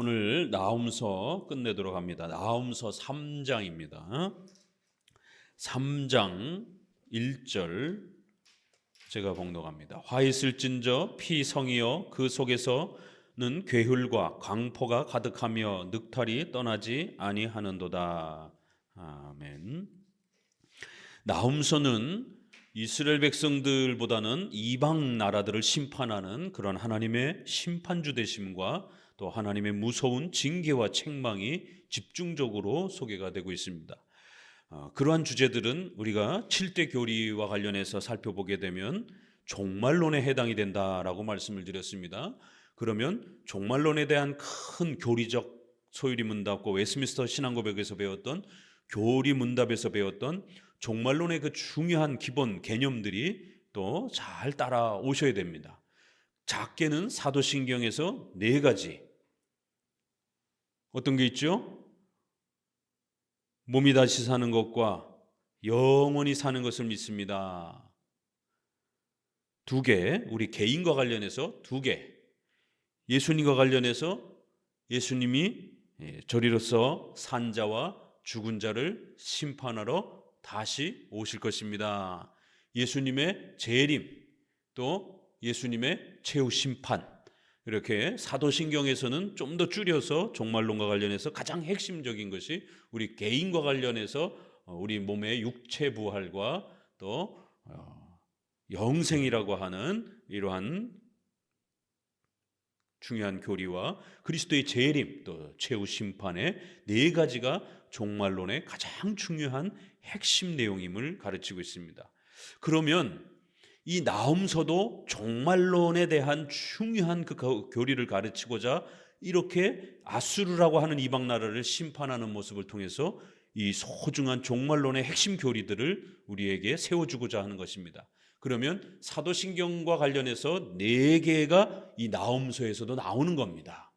오늘 나훔서 끝내도록 합니다. 나훔서 3장입니다. 3장 1절 제가 봉독합니다. 화 있을진저 피성이여 그 속에서는 괴hul과 광포가 가득하며 늑탈이 떠나지 아니하는도다. 아멘. 나훔서는 이스라엘 백성들보다는 이방 나라들을 심판하는 그런 하나님의 심판주 되심과 또 하나님의 무서운 징계와 책망이 집중적으로 소개가 되고 있습니다. 그러한 주제들은 우리가 7대 교리와 관련해서 살펴보게 되면 종말론에 해당이 된다라고 말씀을 드렸습니다. 그러면 종말론에 대한 큰 교리적 소유리 문답과 웨스민스터 신앙고백에서 배웠던 교리 문답에서 배웠던 종말론의 그 중요한 기본 개념들이 또 잘 따라오셔야 됩니다. 작게는 사도신경에서 4가지 어떤 게 있죠? 몸이 다시 사는 것과 영원히 사는 것을 믿습니다. 2개, 우리 개인과 관련해서 2개, 예수님과 관련해서 예수님이 저리로서 산 자와 죽은 자를 심판하러 다시 오실 것입니다. 예수님의 재림, 또 예수님의 최후 심판, 이렇게 사도신경에서는 좀 더 줄여서 종말론과 관련해서 가장 핵심적인 것이 우리 개인과 관련해서 우리 몸의 육체 부활과 또 영생이라고 하는 이러한 중요한 교리와 그리스도의 재림 또 최후 심판의 4가지가 종말론의 가장 중요한 핵심 내용임을 가르치고 있습니다. 그러면 이 나훔서도 종말론에 대한 중요한 그 교리를 가르치고자 이렇게 아수르라고 하는 이방 나라를 심판하는 모습을 통해서 이 소중한 종말론의 핵심 교리들을 우리에게 세워주고자 하는 것입니다. 그러면 사도신경과 관련해서 4개가 이 나훔서에서도 나오는 겁니다.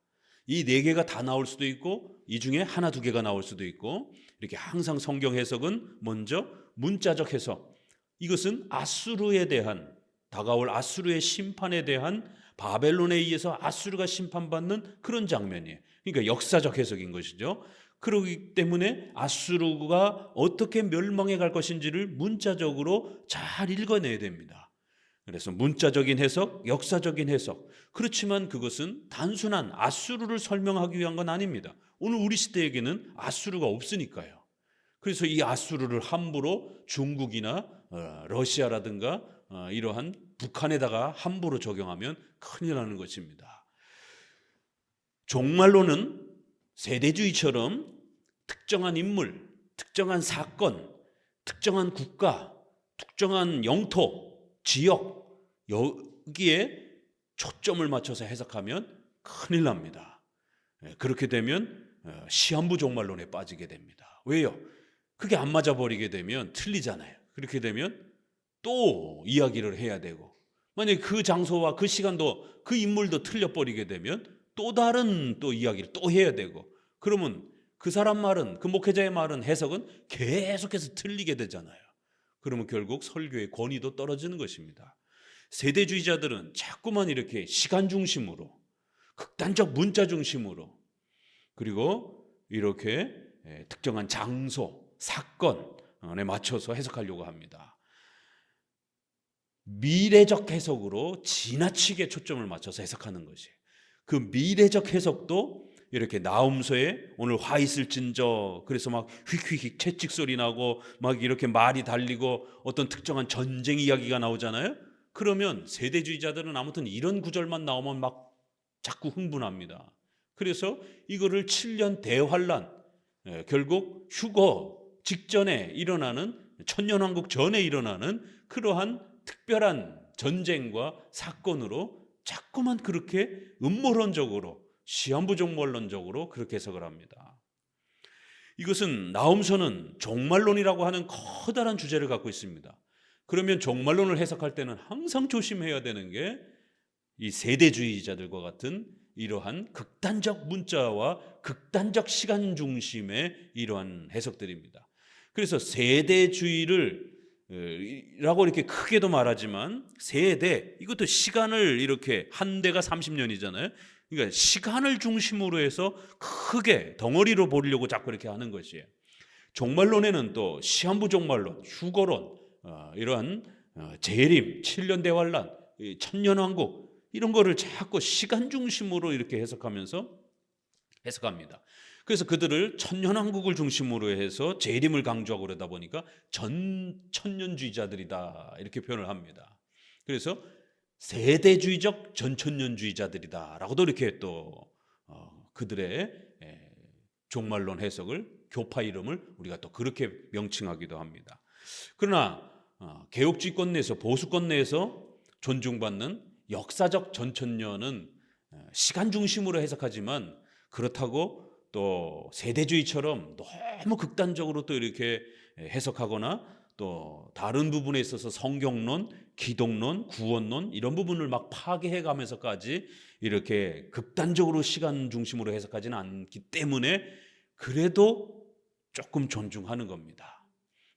이 4개가 다 나올 수도 있고 이 중에 1, 2개가 나올 수도 있고, 이렇게 항상 성경 해석은 먼저 문자적 해석, 이것은 아수르에 대한, 다가올 아수르의 심판에 대한, 바벨론에 의해서 아수르가 심판받는 그런 장면이에요. 그러니까 역사적 해석인 것이죠. 그렇기 때문에 아수르가 어떻게 멸망해 갈 것인지를 문자적으로 잘 읽어내야 됩니다. 그래서 문자적인 해석, 역사적인 해석. 그렇지만 그것은 단순한 아수르를 설명하기 위한 건 아닙니다. 오늘 우리 시대에게는 아수르가 없으니까요. 그래서 이 아수르를 함부로 중국이나 러시아라든가 이러한 북한에다가 함부로 적용하면 큰일 나는 것입니다. 종말론은 세대주의처럼 특정한 인물, 특정한 사건, 특정한 국가, 특정한 영토, 지역, 여기에 초점을 맞춰서 해석하면 큰일 납니다. 그렇게 되면 시한부 종말론에 빠지게 됩니다. 왜요? 그게 안 맞아버리게 되면 틀리잖아요. 그렇게 되면 또 이야기를 해야 되고, 만약에 그 장소와 그 시간도 그 인물도 틀려버리게 되면 또 다른 또 이야기를 또 해야 되고, 그러면 그 사람 말은, 그 목회자의 말은, 해석은 계속해서 틀리게 되잖아요. 그러면 결국 설교의 권위도 떨어지는 것입니다. 세대주의자들은 자꾸만 이렇게 시간 중심으로, 극단적 문자 중심으로, 그리고 이렇게 특정한 장소, 사건에 맞춰서 해석하려고 합니다. 미래적 해석으로 지나치게 초점을 맞춰서 해석하는 것이에요. 그 미래적 해석도 이렇게 나훔서에 오늘 화 있을진저, 그래서 막 휙휙 채찍 소리 나고 막 이렇게 말이 달리고 어떤 특정한 전쟁 이야기가 나오잖아요. 그러면 세대주의자들은 아무튼 이런 구절만 나오면 막 자꾸 흥분합니다. 그래서 이거를 7년 대환란, 결국 휴거 직전에 일어나는, 천년왕국 전에 일어나는 그러한 특별한 전쟁과 사건으로 자꾸만 그렇게 음모론적으로, 시한부 종말론적으로 그렇게 해석을 합니다. 이것은 나훔서는 종말론이라고 하는 커다란 주제를 갖고 있습니다. 그러면 종말론을 해석할 때는 항상 조심해야 되는 게 이 세대주의자들과 같은 이러한 극단적 문자와 극단적 시간 중심의 이러한 해석들입니다. 그래서 세대주의를 라고 이렇게 크게도 말하지만, 세대, 이것도 시간을 이렇게 한 대가 30년이잖아요. 그러니까 시간을 중심으로 해서 크게 덩어리로 보려고 자꾸 이렇게 하는 것이에요. 종말론에는 또 시한부 종말론, 휴거론, 이러한 재림, 7년 대환란, 천년왕국 이런 거를 자꾸 시간 중심으로 이렇게 해석합니다. 그래서 그들을 천년왕국을 중심으로 해서 재림을 강조하고 그러다 보니까 전천년주의자들이다 이렇게 표현을 합니다. 그래서 세대주의적 전천년주의자들이다라고도 이렇게 또 그들의 종말론 해석을, 교파 이름을 우리가 또 그렇게 명칭하기도 합니다. 그러나 개혁주의권 내에서, 보수권 내에서 존중받는 역사적 전천년은 시간 중심으로 해석하지만 그렇다고 또 세대주의처럼 너무 극단적으로 또 이렇게 해석하거나 또 다른 부분에 있어서 성경론, 기독론, 구원론 이런 부분을 막 파괴해 가면서까지 이렇게 극단적으로 시간 중심으로 해석하지는 않기 때문에 그래도 조금 존중하는 겁니다.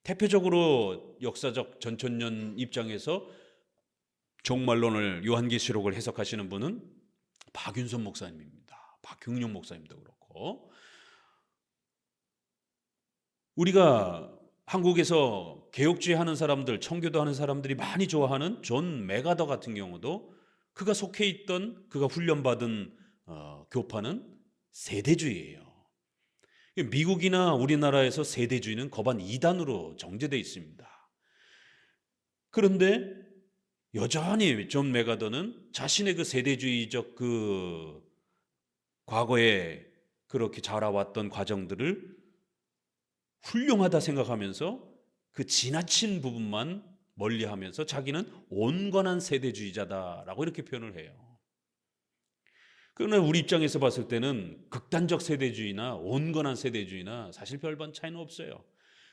대표적으로 역사적 전천년 입장에서 종말론을, 요한계시록을 해석하시는 분은 박윤선 목사님입니다. 박흉룡 목사님도 그렇고, 우리가 한국에서 개혁주의 하는 사람들, 청교도 하는 사람들이 많이 좋아하는 존 맥아더 같은 경우도 그가 속해 있던, 그가 훈련받은 교파는 세대주의예요. 미국이나 우리나라에서 세대주의는 거반 이단으로 정제되어 있습니다. 그런데 여전히 존 맥아더는 자신의 그 세대주의적 그 과거에 그렇게 자라왔던 과정들을 훌륭하다 생각하면서 그 지나친 부분만 멀리하면서 자기는 온건한 세대주의자다라고 이렇게 표현을 해요. 그러나 우리 입장에서 봤을 때는 극단적 세대주의나 온건한 세대주의나 사실 별반 차이는 없어요.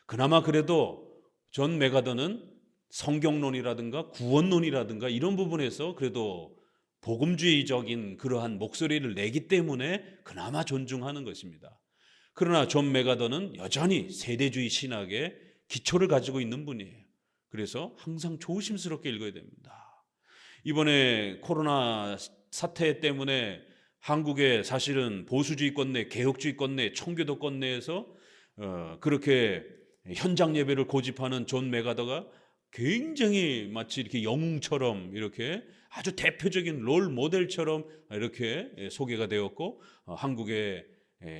그나마 그래도 존 맥아더는 성경론이라든가 구원론이라든가 이런 부분에서 그래도 복음주의적인 그러한 목소리를 내기 때문에 그나마 존중하는 것입니다. 그러나 존 맥아더는 여전히 세대주의 신학의 기초를 가지고 있는 분이에요. 그래서 항상 조심스럽게 읽어야 됩니다. 이번에 코로나 사태 때문에 한국의 사실은 보수주의권 내, 개혁주의권 내, 청교도권 내에서 그렇게 현장 예배를 고집하는 존 맥아더가 굉장히 마치 이렇게 영웅처럼 이렇게 아주 대표적인 롤 모델처럼 이렇게 소개가 되었고, 한국의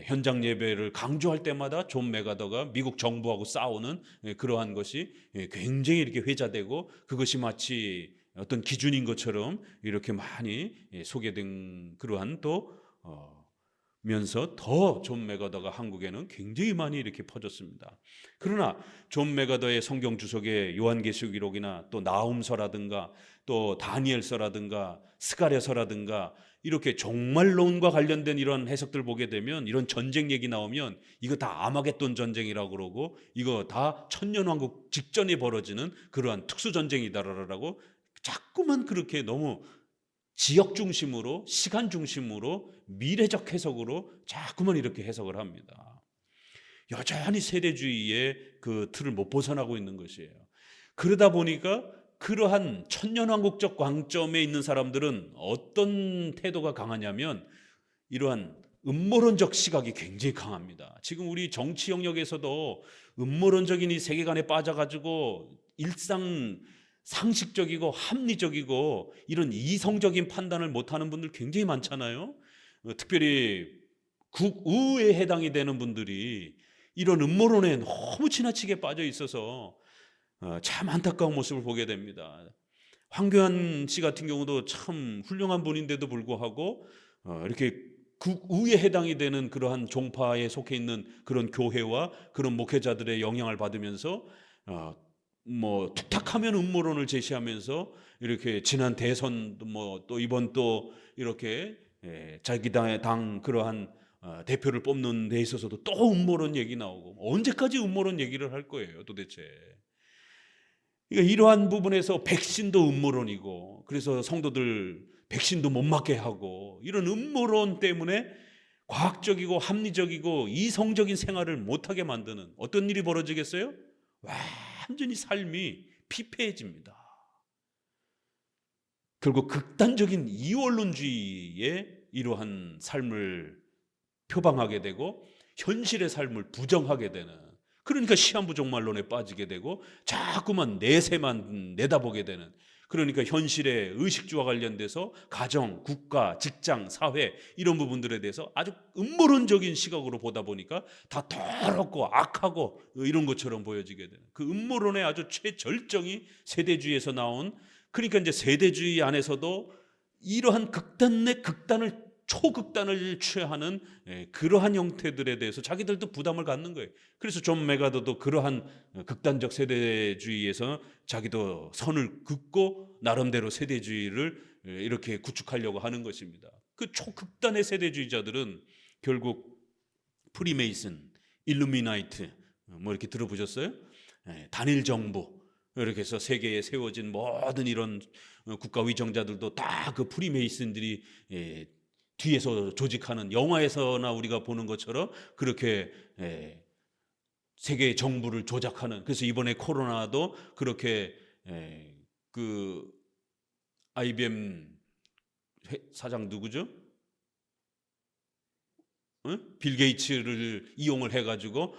현장 예배를 강조할 때마다 존 맥아더가 미국 정부하고 싸우는 그러한 것이 굉장히 이렇게 회자되고, 그것이 마치 어떤 기준인 것처럼 이렇게 많이 소개된 그러한 또 면서 더 존 맥아더가 한국에는 굉장히 많이 이렇게 퍼졌습니다. 그러나 존 맥아더의 성경 주석의 요한계시록이나 또 나훔서라든가 또 다니엘서라든가 스가랴서라든가 이렇게 종말론과 관련된 이런 해석들 보게 되면, 이런 전쟁 얘기 나오면 이거 다 아마겟돈 전쟁이라고 그러고 이거 다 천년왕국 직전에 벌어지는 그러한 특수전쟁이다라고 자꾸만 그렇게 너무 지역 중심으로, 시간 중심으로, 미래적 해석으로 자꾸만 이렇게 해석을 합니다. 여전히 세대주의의 그 틀을 못 벗어나고 있는 것이에요. 그러다 보니까 그러한 천년왕국적 관점에 있는 사람들은 어떤 태도가 강하냐면 이러한 음모론적 시각이 굉장히 강합니다. 지금 우리 정치 영역에서도 음모론적인 이 세계관에 빠져가지고 일상 상식적이고 합리적이고 이런 이성적인 판단을 못하는 분들 굉장히 많잖아요. 특별히 국의에 해당이 되는 분들이 이런 음모론에 너무 지나치게 빠져 있어서 참 안타까운 모습을 보게 됩니다. 황교안 씨 같은 경우도 참 훌륭한 분인데도 불구하고 이렇게 국의에 해당이 되는 그러한 종파에 속해 있는 그런 교회와 그런 목회자들의 영향을 받으면서 뭐 툭탁하면 음모론을 제시하면서 이렇게 지난 대선도 뭐 또 이번 또 이렇게 자기 당 그러한 대표를 뽑는 데 있어서도 또 음모론 얘기 나오고, 언제까지 음모론 얘기를 할 거예요 도대체. 그러니까 이러한 부분에서 백신도 음모론이고, 그래서 성도들 백신도 못 맞게 하고, 이런 음모론 때문에 과학적이고 합리적이고 이성적인 생활을 못하게 만드는 어떤 일이 벌어지겠어요? 완전히 삶이 피폐해집니다. 결국 극단적인 이원론주의에 이러한 삶을 표방하게 되고 현실의 삶을 부정하게 되는, 그러니까 시한부 종말론에 빠지게 되고 자꾸만 내세만 내다보게 되는, 그러니까 현실의 의식주와 관련돼서 가정, 국가, 직장, 사회 이런 부분들에 대해서 아주 음모론적인 시각으로 보다 보니까 다 더럽고 악하고 이런 것처럼 보여지게 되는, 그 음모론의 아주 최절정이 세대주의에서 나온, 그러니까 이제 세대주의 안에서도 이러한 극단 내 극단을 초극단을 취하는 그러한 형태들에 대해서 자기들도 부담을 갖는 거예요. 그래서 존 메가더도 그러한 극단적 세대주의에서 자기도 선을 긋고 나름대로 세대주의를 이렇게 구축하려고 하는 것입니다. 그 초극단의 세대주의자들은 결국 프리메이슨, 일루미나이트 뭐 이렇게 들어보셨어요? 단일 정부 이렇게 해서 세계에 세워진 모든 이런 국가위정자들도 다 그 프리메이슨들이 뒤에서 조직하는, 영화에서나 우리가 보는 것처럼 그렇게 세계의 정부를 조작하는, 그래서 이번에 코로나도 그렇게 그 IBM 사장 누구죠? 빌 게이츠를 이용을 해가지고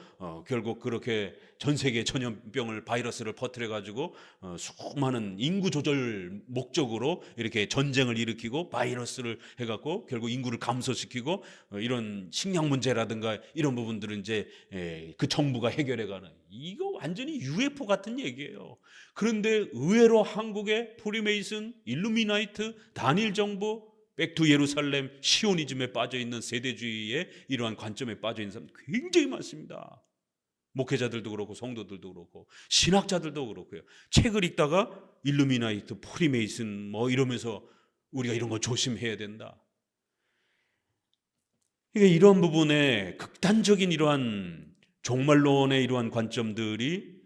결국 그렇게 전 세계 전염병을, 바이러스를 퍼뜨려가지고 수많은 인구 조절 목적으로 이렇게 전쟁을 일으키고 바이러스를 해갖고 결국 인구를 감소시키고 이런 식량 문제라든가 이런 부분들은 이제 그 정부가 해결해가는, 이거 완전히 UFO 같은 얘기예요. 그런데 의외로 한국의 프리메이슨, 일루미나이트, 단일 정부, 백투 예루살렘, 시오니즘에 빠져있는 세대주의의 이러한 관점에 빠져있는 사람 굉장히 많습니다. 목회자들도 그렇고 성도들도 그렇고 신학자들도 그렇고요. 책을 읽다가 일루미나이트, 프리메이슨 뭐 이러면서 우리가 이런 거 조심해야 된다. 그러니까 이러한 부분에 극단적인 이러한 종말론의 이러한 관점들이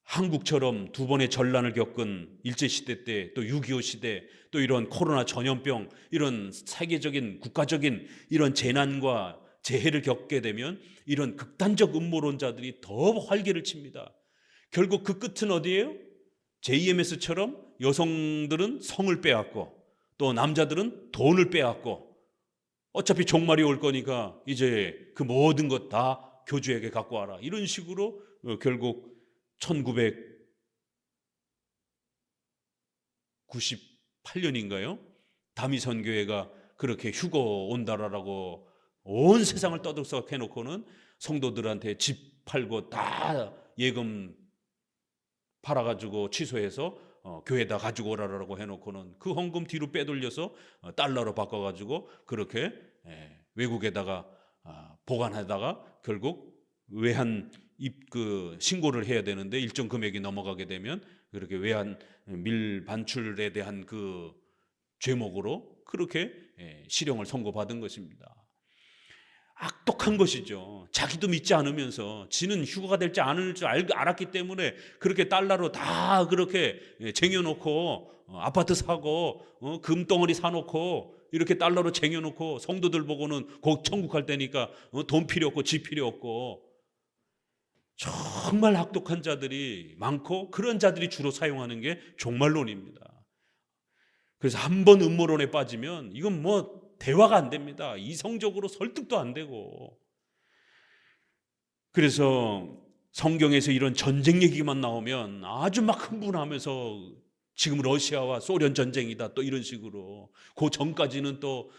한국처럼 두 번의 전란을 겪은 일제시대 때, 또 6.25 시대, 또 이런 코로나 전염병, 이런 세계적인 국가적인 이런 재난과 재해를 겪게 되면 이런 극단적 음모론자들이 더 활개를 칩니다. 결국 그 끝은 어디예요? JMS처럼 여성들은 성을 빼앗고 또 남자들은 돈을 빼앗고 어차피 종말이 올 거니까 이제 그 모든 것 다 교주에게 갖고 와라, 이런 식으로 결국 1998년인가요? 다미선교회가 그렇게 휴거 온다라고 온 세상을 떠들썩 해놓고는 성도들한테 집 팔고 다 예금 팔아가지고 취소해서 교회에다 가지고 오라라고 해놓고는 그 헌금 뒤로 빼돌려서 달러로 바꿔가지고 그렇게 외국에다가 보관하다가 결국 외환 그 신고를 해야 되는데 일정 금액이 넘어가게 되면 그렇게 외환 밀 반출에 대한 그 죄목으로 그렇게 실형을 선고받은 것입니다. 악독한 것이죠. 자기도 믿지 않으면서 지는 휴거가 될지 않을 줄 알았기 때문에 그렇게 달러로 다 그렇게 쟁여놓고 아파트 사고 금덩어리 사놓고 이렇게 달러로 쟁여놓고 성도들 보고는 곧 천국 갈 때니까 돈 필요 없고 집 필요 없고, 정말 악독한 자들이 많고 그런 자들이 주로 사용하는 게 종말론입니다. 그래서 한번 음모론에 빠지면 이건 뭐 대화가 안 됩니다. 이성적으로 설득도 안 되고. 그래서 성경에서 이런 전쟁 얘기만 나오면 아주 막 흥분하면서 지금 러시아와 소련 전쟁이다 또 이런 식으로, 그 전까지는 또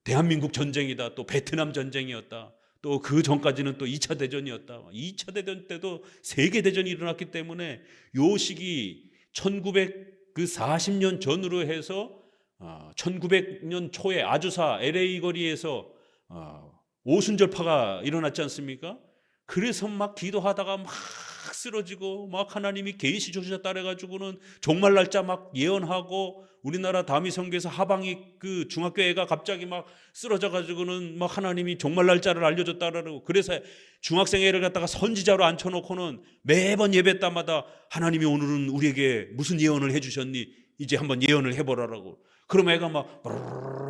대한민국 전쟁이다, 또 베트남 전쟁이었다, 또 그 전까지는 또 2차 대전이었다. 2차 대전 때도 세계대전이 일어났기 때문에 요 시기 1940년 전으로 해서 1900년 초에 아주사 LA 거리에서 오순절파가 일어났지 않습니까? 그래서 막 기도하다가 막 쓰러지고 막 하나님이 계시 주셨다 그래가지고는 종말 날짜 막 예언하고, 우리나라 다미선교에서 하방이 그 중학교애가 갑자기 막 쓰러져가지고는 막 하나님이 종말 날짜를 알려줬다 그러고, 그래서 중학생 애를 갖다가 선지자로 앉혀놓고는 매번 예배 때마다 하나님이 오늘은 우리에게 무슨 예언을 해주셨니? 이제 한번 예언을 해보라라고. 그럼 애가 막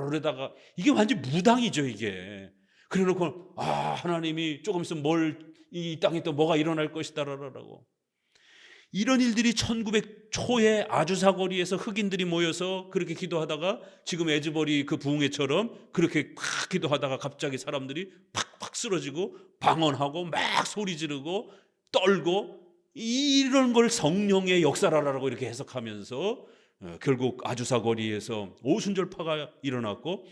그러다가 이게 완전 무당이죠 이게. 그래놓고 하나님이 조금 있으면 이 땅에 또 뭐가 일어날 것이다라고. 이런 일들이 1900 초에 아주사 거리에서 흑인들이 모여서 그렇게 기도하다가 지금 에즈버리 그 부흥회처럼 그렇게 막 기도하다가 갑자기 사람들이 팍팍 쓰러지고 방언하고 막 소리 지르고 떨고, 이런 걸 성령의 역사라고 이렇게 해석하면서 결국 아주사 거리에서 오순절파가 일어났고,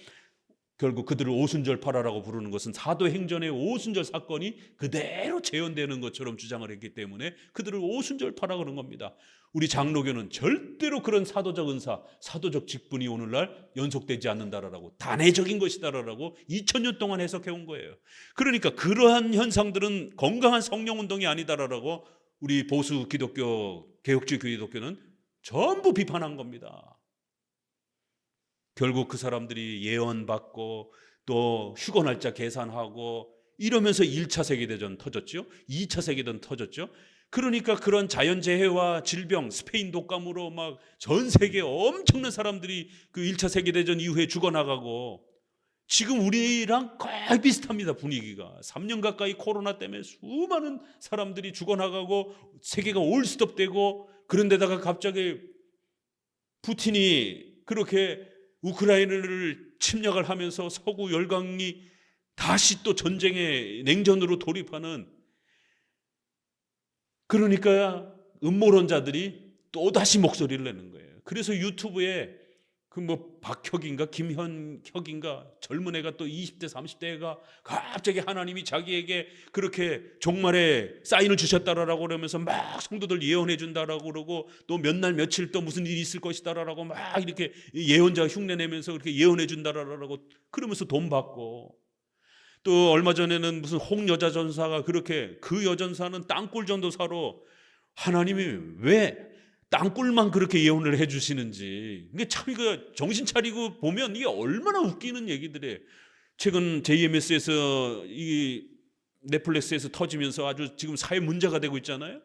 결국 그들을 오순절파라고 부르는 것은 사도행전의 오순절 사건이 그대로 재현되는 것처럼 주장을 했기 때문에 그들을 오순절파라 그런 겁니다. 우리 장로교는 절대로 그런 사도적 은사, 사도적 직분이 오늘날 연속되지 않는다라고, 단회적인 것이다라고 2000년 동안 해석해 온 거예요. 그러니까 그러한 현상들은 건강한 성령운동이 아니다라고 우리 보수 기독교, 개혁주의 기독교는 전부 비판한 겁니다. 결국 그 사람들이 예언받고 또 휴거 날짜 계산하고 이러면서 1차 세계대전 터졌죠. 2차 세계대전 터졌죠. 그러니까 그런 자연재해와 질병, 스페인 독감으로 막 전 세계 엄청난 사람들이 그 1차 세계대전 이후에 죽어나가고, 지금 우리랑 거의 비슷합니다. 분위기가 3년 가까이 코로나 때문에 수많은 사람들이 죽어나가고 세계가 올스톱되고, 그런데다가 갑자기 푸틴이 그렇게 우크라이나를 침략을 하면서 서구 열강이 다시 또 전쟁의 냉전으로 돌입하는, 그러니까 음모론자들이 또 다시 목소리를 내는 거예요. 그래서 유튜브에 그 뭐 박혁인가 김현혁인가 젊은 애가 또 20대 30대 애가 갑자기 하나님이 자기에게 그렇게 종말에 사인을 주셨다라고 그러면서 막 성도들 예언해 준다라고 그러고, 또 몇 날 며칠 또 무슨 일이 있을 것이다라고 막 이렇게 예언자 흉내 내면서 그렇게 예언해 준다라고 그러면서 돈 받고, 또 얼마 전에는 무슨 홍여자 전사가 그렇게, 그 여전사는 땅굴 전도사로 하나님이 왜 땅굴만 그렇게 예언을 해주시는지, 이게 참 이거 정신 차리고 보면 이게 얼마나 웃기는 얘기들이에요. 최근 JMS에서 이 넷플릭스에서 터지면서 아주 지금 사회 문제가 되고 있잖아요.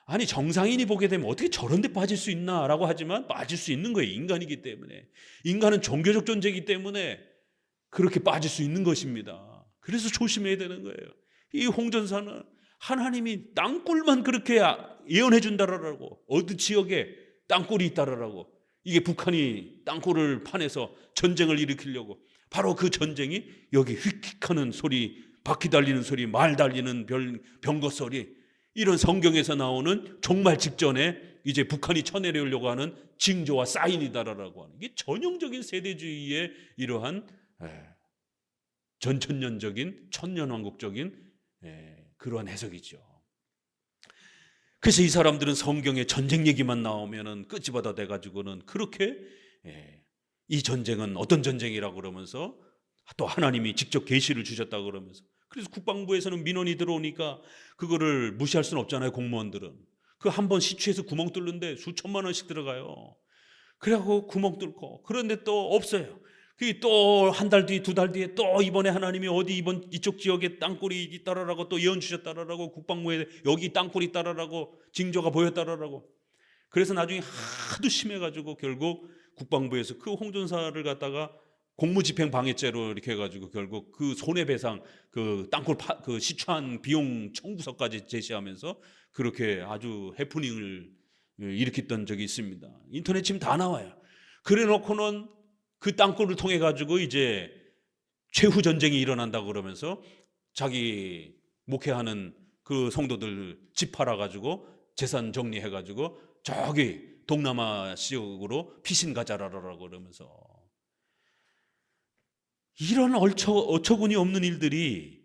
아니 정상인이 보게 되면 어떻게 저런 데 빠질 수 있나라고 하지만 빠질 수 있는 거예요. 인간이기 때문에. 인간은 종교적 존재이기 때문에 그렇게 빠질 수 있는 것입니다. 그래서 조심해야 되는 거예요. 이 홍전사는 하나님이 땅굴만 그렇게 예언해 준다라고, 어느 지역에 땅굴이 있다라고, 이게 북한이 땅굴을 파내서 전쟁을 일으키려고, 바로 그 전쟁이 여기 휙휙하는 소리, 바퀴 달리는 소리, 말 달리는 병거 소리, 이런 성경에서 나오는 종말 직전에 이제 북한이 쳐내려고 하는 징조와 사인이다라고 하는, 이게 전형적인 세대주의의 이러한 전천년적인 천년왕국적인 그러한 해석이죠. 그래서 이 사람들은 성경에 전쟁 얘기만 나오면은 끄집어다 대가지고는 그렇게 이 전쟁은 어떤 전쟁이라고 그러면서 또 하나님이 직접 계시를 주셨다고 그러면서, 그래서 국방부에서는 민원이 들어오니까 그거를 무시할 수는 없잖아요. 공무원들은 그 한 번 시추에서 구멍 뚫는데 수천만 원씩 들어가요. 그래갖고 구멍 뚫고, 그런데 또 없어요. 그 또 한 달 뒤, 두 달 뒤에 또 이번에 하나님이 어디 이쪽 지역에 땅굴이 있다라고 또 예언 주셨다라고, 국방부에 여기 땅굴이 있다라고 징조가 보였다라고. 그래서 나중에 하도 심해가지고 결국 국방부에서 그 홍전사를 갖다가 공무집행 방해죄로 이렇게 해가지고 결국 그 손해배상, 그 땅굴 그 시추한 비용 청구서까지 제시하면서 그렇게 아주 해프닝을 일으켰던 적이 있습니다. 인터넷 지금 다 나와요. 그래 놓고는 그 땅굴을 통해 가지고 이제 최후 전쟁이 일어난다고 그러면서 자기 목회하는 그 성도들 집 팔아 가지고 재산 정리해 가지고 저기 동남아 지역으로 피신 가자라라고 그러면서, 이런 어처구니 없는 일들이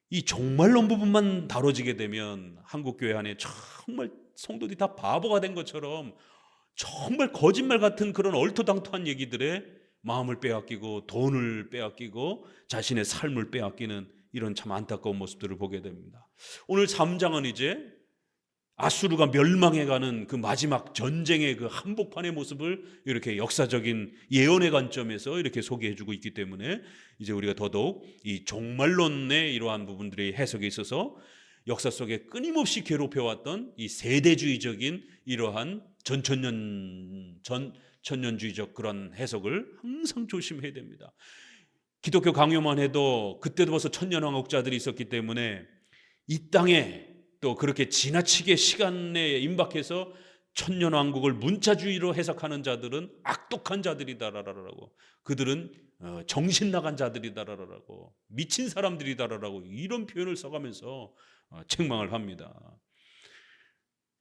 이 종말론 부분만 다뤄지게 되면 한국 교회 안에 정말 성도들이 다 바보가 된 것처럼 정말 거짓말 같은 그런 얼토당토한 얘기들에 마음을 빼앗기고 돈을 빼앗기고 자신의 삶을 빼앗기는 이런 참 안타까운 모습들을 보게 됩니다. 오늘 3장은 이제 아수르가 멸망해가는 그 마지막 전쟁의 그 한복판의 모습을 이렇게 역사적인 예언의 관점에서 이렇게 소개해주고 있기 때문에 이제 우리가 더더욱 이 종말론의 이러한 부분들의 해석에 있어서 역사 속에 끊임없이 괴롭혀왔던 이 세대주의적인 이러한 천년주의적 그런 해석을 항상 조심해야 됩니다. 기독교 강요만 해도 그때도 벌써 천년왕국자들이 있었기 때문에 이 땅에 또 그렇게 지나치게 시간에 임박해서 천년왕국을 문자주의로 해석하는 자들은 악독한 자들이다라고, 그들은 정신 나간 자들이다라고, 미친 사람들이다라고 이런 표현을 써가면서 책망을 합니다.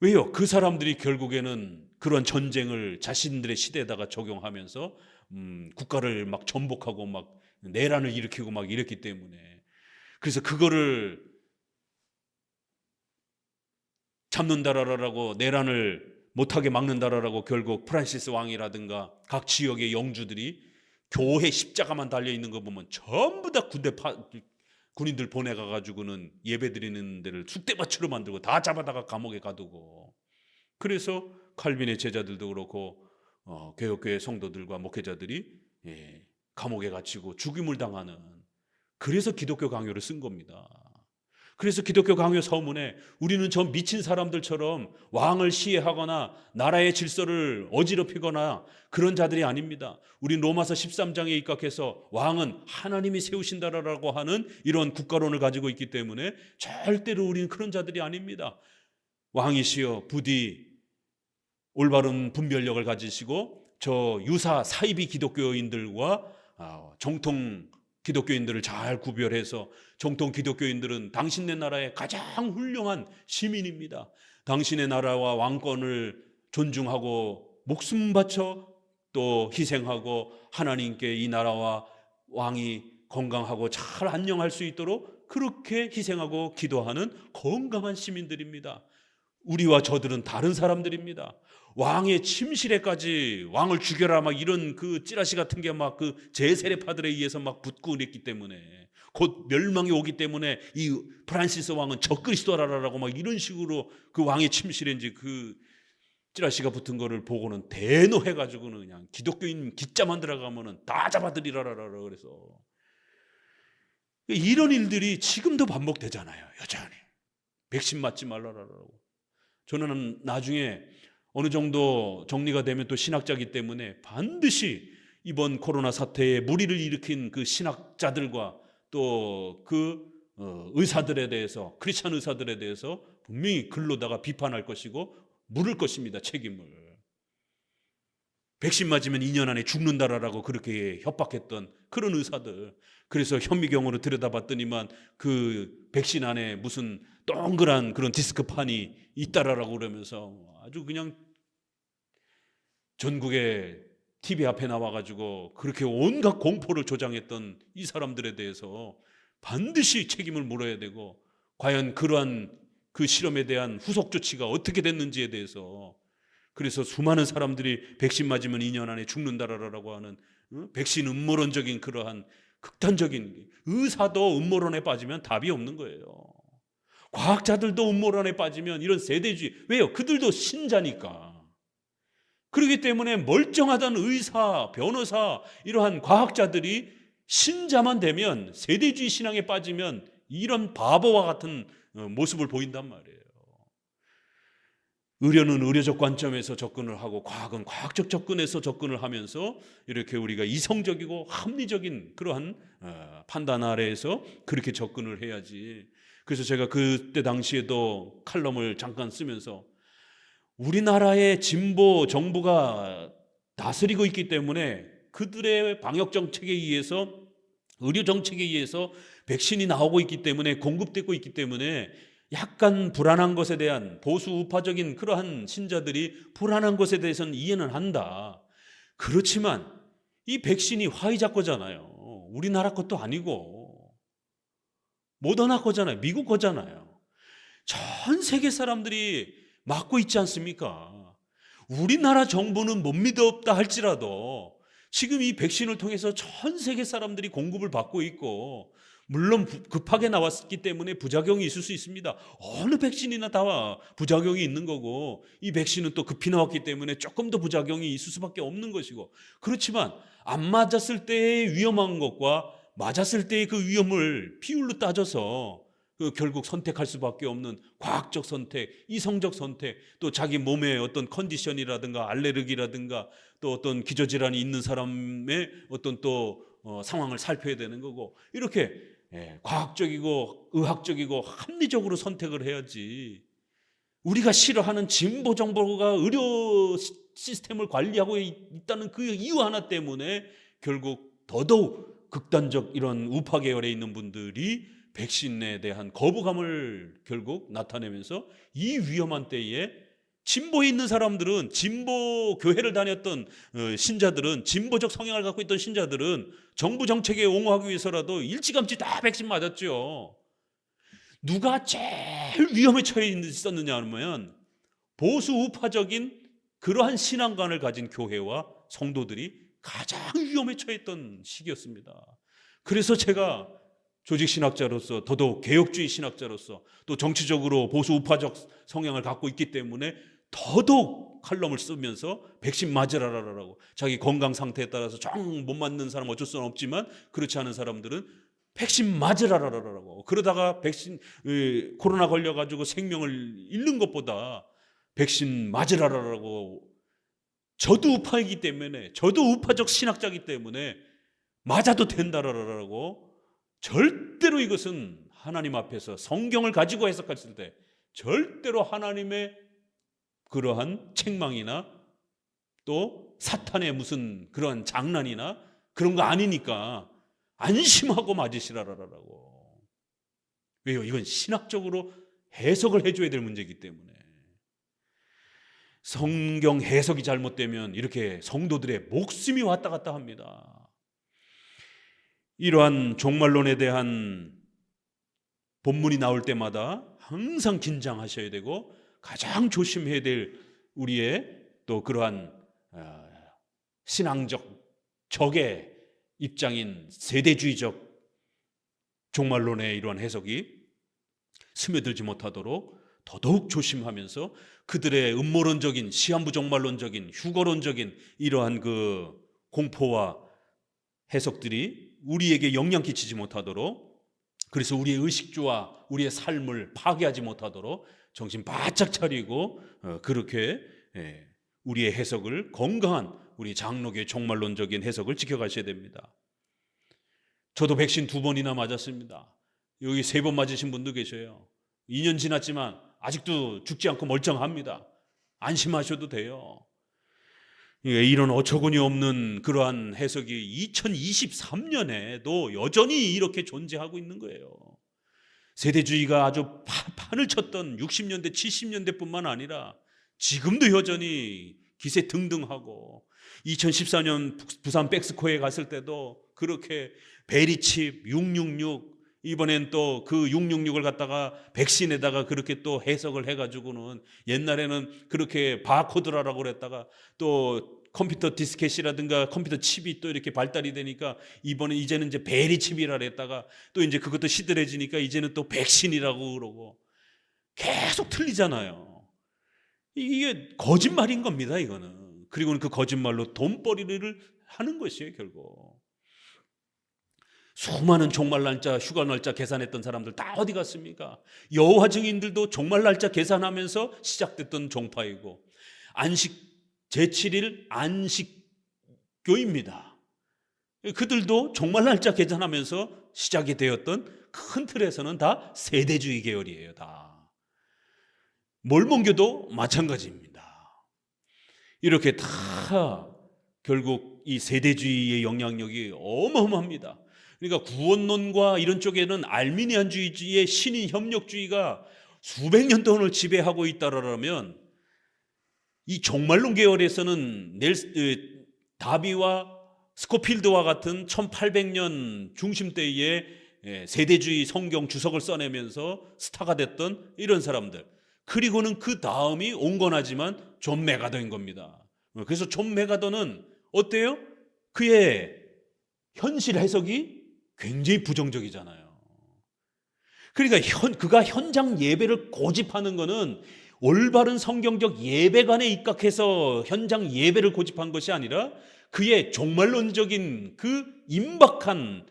왜요? 그 사람들이 결국에는 그런 전쟁을 자신들의 시대에다가 적용하면서 국가를 막 전복하고 막 내란을 일으키고 막 이랬기 때문에, 그래서 그거를 잡는다라고, 내란을 못하게 막는다라고 결국 프란시스 왕이라든가 각 지역의 영주들이 교회 십자가만 달려있는 거 보면 전부 다 군인들 보내가가지고는 예배 드리는 데를 쑥대밭으로 만들고 다 잡아다가 감옥에 가두고, 그래서 칼빈의 제자들도 그렇고 개혁교회 성도들과 목회자들이 감옥에 갇히고 죽임을 당하는, 그래서 기독교 강요를 쓴 겁니다. 그래서 기독교 강요 서문에 우리는 저 미친 사람들처럼 왕을 시해하거나 나라의 질서를 어지럽히거나 그런 자들이 아닙니다. 우리 로마서 13장에 입각해서 왕은 하나님이 세우신다라고 하는 이런 국가론을 가지고 있기 때문에 절대로 우리는 그런 자들이 아닙니다. 왕이시여 부디 올바른 분별력을 가지시고 저 유사 사이비 기독교인들과 정통 기독교인들을 잘 구별해서, 정통 기독교인들은 당신네 나라의 가장 훌륭한 시민입니다. 당신의 나라와 왕권을 존중하고 목숨 바쳐 또 희생하고 하나님께 이 나라와 왕이 건강하고 잘 안녕할 수 있도록 그렇게 희생하고 기도하는 건강한 시민들입니다. 우리와 저들은 다른 사람들입니다. 왕의 침실에까지 왕을 죽여라 막 이런 그 찌라시 같은 게 막 그 제세례파들에 의해서 막 붙고 그랬기 때문에, 곧 멸망이 오기 때문에 이 프란시스 왕은 적그리스도라라고 막 이런 식으로 그 왕의 침실에 이제 그 찌라시가 붙은 거를 보고는 대노해가지고는 그냥 기독교인 기자만 들어가면은 다 잡아들이라라 그래서, 이런 일들이 지금도 반복되잖아요. 여전히 백신 맞지 말라라고. 저는 나중에 어느 정도 정리가 되면 또 신학자이기 때문에 반드시 이번 코로나 사태에 무리를 일으킨 그 신학자들과 또 그 의사들에 대해서, 크리스찬 의사들에 대해서 분명히 글로다가 비판할 것이고 물을 것입니다. 책임을. 백신 맞으면 2년 안에 죽는다라고 그렇게 협박했던 그런 의사들, 그래서 현미경으로 들여다봤더니만 그 백신 안에 무슨 동그란 그런 디스크판이 있다라고 그러면서 아주 그냥 전국의 TV 앞에 나와가지고 그렇게 온갖 공포를 조장했던 이 사람들에 대해서 반드시 책임을 물어야 되고, 과연 그러한 그 실험에 대한 후속 조치가 어떻게 됐는지에 대해서, 그래서 수많은 사람들이 백신 맞으면 2년 안에 죽는다라고 하는 백신 음모론적인 그러한 극단적인, 의사도 음모론에 빠지면 답이 없는 거예요. 과학자들도 음모론에 빠지면 이런 세대주의, 왜요? 그들도 신자니까. 그렇기 때문에 멀쩡하던 의사, 변호사, 이러한 과학자들이 신자만 되면, 세대주의 신앙에 빠지면 이런 바보와 같은 모습을 보인단 말이에요. 의료는 의료적 관점에서 접근을 하고 과학은 과학적 접근에서 접근을 하면서 이렇게 우리가 이성적이고 합리적인 그러한 판단 아래에서 그렇게 접근을 해야지. 그래서 제가 그때 당시에도 칼럼을 잠깐 쓰면서, 우리나라의 진보 정부가 다스리고 있기 때문에 그들의 방역 정책에 의해서, 의료 정책에 의해서 백신이 나오고 있기 때문에, 공급되고 있기 때문에 약간 불안한 것에 대한, 보수 우파적인 그러한 신자들이 불안한 것에 대해서는 이해는 한다. 그렇지만 이 백신이 화이자 거잖아요. 우리나라 것도 아니고 모더나 거잖아요. 미국 거잖아요. 전 세계 사람들이 맞고 있지 않습니까? 우리나라 정부는 못 믿었다 할지라도 지금 이 백신을 통해서 전 세계 사람들이 공급을 받고 있고, 물론 급하게 나왔기 때문에 부작용이 있을 수 있습니다. 어느 백신이나 다 부작용이 있는 거고, 이 백신은 또 급히 나왔기 때문에 조금 더 부작용이 있을 수밖에 없는 것이고, 그렇지만 안 맞았을 때의 위험한 것과 맞았을 때의 그 위험을 비율로 따져서 결국 선택할 수밖에 없는 과학적 선택, 이성적 선택, 또 자기 몸의 어떤 컨디션이라든가 알레르기라든가 또 어떤 기저질환이 있는 사람의 어떤 또 상황을 살펴야 되는 거고, 이렇게 과학적이고 의학적이고 합리적으로 선택을 해야지. 우리가 싫어하는 진보 정보가 의료 시스템을 관리하고 있다는 그 이유 하나 때문에 결국 더더욱 극단적 이런 우파 계열에 있는 분들이 백신에 대한 거부감을 결국 나타내면서 이 위험한 때에 진보에 있는 사람들은, 진보 교회를 다녔던 신자들은, 진보적 성향을 갖고 있던 신자들은 정부 정책에 옹호하기 위해서라도 일찌감치 다 백신 맞았죠. 누가 제일 위험에 처해 있었느냐 하면 보수 우파적인 그러한 신앙관을 가진 교회와 성도들이 가장 위험에 처했던 시기였습니다. 그래서 제가 조직신학자로서, 더더욱 개혁주의 신학자로서, 또 정치적으로 보수 우파적 성향을 갖고 있기 때문에 더더욱 칼럼을 쓰면서 백신 맞으라라고, 자기 건강 상태에 따라서 정 못 맞는 사람 어쩔 수는 없지만 그렇지 않은 사람들은 백신 맞으라라고, 그러다가 백신 코로나 걸려가지고 생명을 잃는 것보다 백신 맞으라라고, 저도 우파이기 때문에, 저도 우파적 신학자이기 때문에 맞아도 된다라고, 절대로 이것은 하나님 앞에서 성경을 가지고 해석했을 때 절대로 하나님의 그러한 책망이나 또 사탄의 무슨 그런 장난이나 그런 거 아니니까 안심하고 맞으시라라고. 왜요? 이건 신학적으로 해석을 해줘야 될 문제이기 때문에. 성경 해석이 잘못되면 이렇게 성도들의 목숨이 왔다 갔다 합니다. 이러한 종말론에 대한 본문이 나올 때마다 항상 긴장하셔야 되고, 가장 조심해야 될 우리의 또 그러한 신앙적 적의 입장인 세대주의적 종말론의 이러한 해석이 스며들지 못하도록 더더욱 조심하면서 그들의 음모론적인, 시한부 종말론적인, 휴거론적인 이러한 그 공포와 해석들이 우리에게 영향 끼치지 못하도록, 그래서 우리의 의식주와 우리의 삶을 파괴하지 못하도록 정신 바짝 차리고 그렇게 우리의 해석을, 건강한 우리 장로교의 종말론적인 해석을 지켜가셔야 됩니다. 저도 백신 2번이나 맞았습니다. 여기 3번 맞으신 분도 계셔요. 2년 지났지만 아직도 죽지 않고 멀쩡합니다. 안심하셔도 돼요. 이런 어처구니 없는 그러한 해석이 2023년에도 여전히 이렇게 존재하고 있는 거예요. 세대주의가 아주 판을 쳤던 60년대, 70년대뿐만 아니라 지금도 여전히 기세 등등하고, 2014년 부산 백스코에 갔을 때도 그렇게 베리칩 666, 이번엔 또 그 666을 갖다가 백신에다가 그렇게 또 해석을 해가지고는, 옛날에는 그렇게 바코드라고 그랬다가 또 컴퓨터 디스켓이라든가 컴퓨터 칩이 또 이렇게 발달이 되니까 이제는 이제 베리칩이라 그랬다가 또 이제 그것도 시들해지니까 이제는 또 백신이라고 그러고, 계속 틀리잖아요. 이게 거짓말인 겁니다, 이거는. 그리고는 그 거짓말로 돈벌이를 하는 것이에요, 결국. 수많은 종말 날짜, 휴가 날짜 계산했던 사람들 다 어디 갔습니까? 여호와 증인들도 종말 날짜 계산하면서 시작됐던 종파이고, 안식 제7일 안식교입니다. 그들도 종말 날짜 계산하면서 시작이 되었던 큰 틀에서는 다 세대주의 계열이에요. 다 몰몬교도 마찬가지입니다. 이렇게 다 결국 이 세대주의의 영향력이 어마어마합니다. 그러니까 구원론과 이런 쪽에는 알미니안주의의 신인 협력주의가 수백 년 동안을 지배하고 있다라면, 이 종말론 계열에서는 다비와 스코필드와 같은 1800년 중심대의 세대주의 성경 주석을 써내면서 스타가 됐던 이런 사람들, 그리고는 그 다음이 온건하지만 존 메가더인 겁니다. 그래서 존 메가더는 어때요? 그의 현실 해석이 굉장히 부정적이잖아요. 그러니까 그가 현장 예배를 고집하는 거는 올바른 성경적 예배관에 입각해서 현장 예배를 고집한 것이 아니라 그의 종말론적인 그 임박한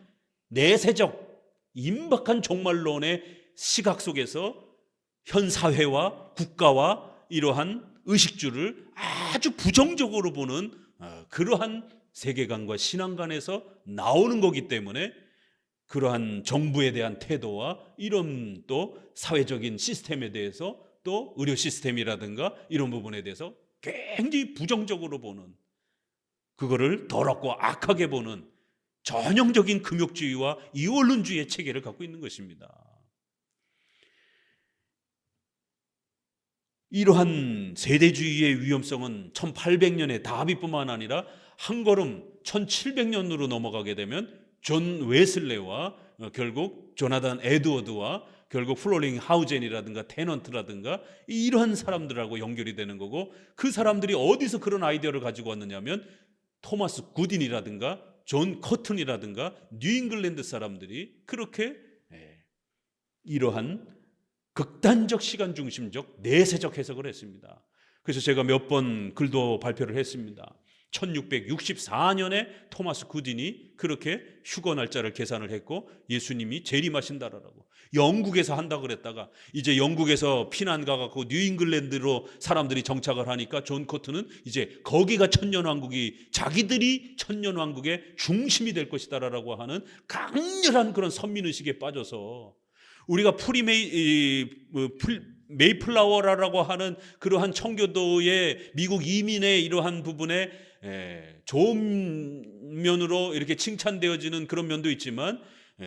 내세적 임박한 종말론의 시각 속에서 현 사회와 국가와 이러한 의식주를 아주 부정적으로 보는 그러한 세계관과 신앙관에서 나오는 거기 때문에 그러한 정부에 대한 태도와 이런 또 사회적인 시스템에 대해서 또 의료 시스템이라든가 이런 부분에 대해서 굉장히 부정적으로 보는, 그거를 더럽고 악하게 보는 전형적인 금욕주의와 이원론주의의 체계를 갖고 있는 것입니다. 이러한 세대주의의 위험성은 1800년의 다비뿐만 아니라 한 걸음 1700년으로 넘어가게 되면 존 웨슬레와 결국 조나단 에드워드와 결국 플로링 하우젠이라든가 테넌트라든가 이러한 사람들하고 연결이 되는 거고, 그 사람들이 어디서 그런 아이디어를 가지고 왔느냐면 토마스 굿인이라든가 존 커튼이라든가 뉴잉글랜드 사람들이 그렇게 이러한 극단적 시간 중심적 내세적 해석을 했습니다. 그래서 제가 몇 번 글도 발표를 했습니다. 1664년에 토마스 굿인이 그렇게 휴거 날짜를 계산을 했고 예수님이 재림하신다라고 영국에서 한다고 그랬다가 이제 영국에서 피난 가갖고 뉴잉글랜드로 사람들이 정착을 하니까 존 커튼은 이제 거기가 천년왕국이 자기들이 천년왕국의 중심이 될 것이다라고 하는 강렬한 그런 선민의식에 빠져서 우리가 메이플라워라고 하는 그러한 청교도의 미국 이민의 이러한 부분에 좋은 면으로 이렇게 칭찬되어지는 그런 면도 있지만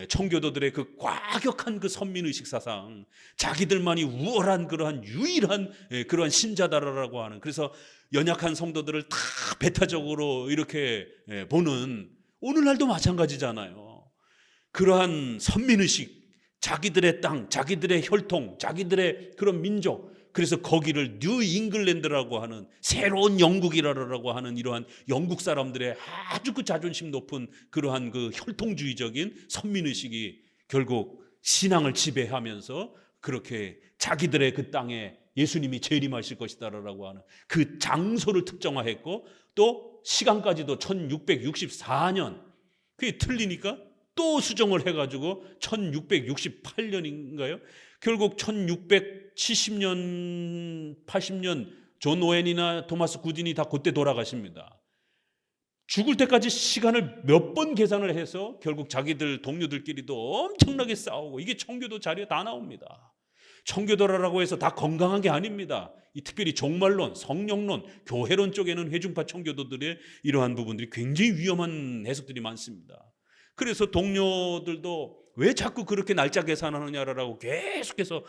청교도들의 그 과격한 그 선민의식 사상, 자기들만이 우월한 그러한 유일한 그러한 신자다라고 하는, 그래서 연약한 성도들을 다 배타적으로 이렇게 보는, 오늘날도 마찬가지잖아요. 그러한 선민의식, 자기들의 땅, 자기들의 혈통, 자기들의 그런 민족, 그래서 거기를 뉴 잉글랜드라고 하는 새로운 영국이라고 하는 이러한 영국 사람들의 아주 그 자존심 높은 그러한 그 혈통주의적인 선민의식이 결국 신앙을 지배하면서 그렇게 자기들의 그 땅에 예수님이 재림하실 것이다라고 하는 그 장소를 특정화했고, 또 시간까지도 1664년, 그게 틀리니까 또 수정을 해가지고 1668년인가요? 결국 1670년, 80년 존 오웬이나 토마스 굿인이 다 그때 돌아가십니다. 죽을 때까지 시간을 몇 번 계산을 해서 결국 자기들 동료들끼리도 엄청나게 싸우고, 이게 청교도 자료에 다 나옵니다. 청교도라고 해서 다 건강한 게 아닙니다. 이 특별히 종말론, 성령론, 교회론 쪽에는 회중파 청교도들의 이러한 부분들이 굉장히 위험한 해석들이 많습니다. 그래서 동료들도 왜 자꾸 그렇게 날짜 계산하느냐라고 계속해서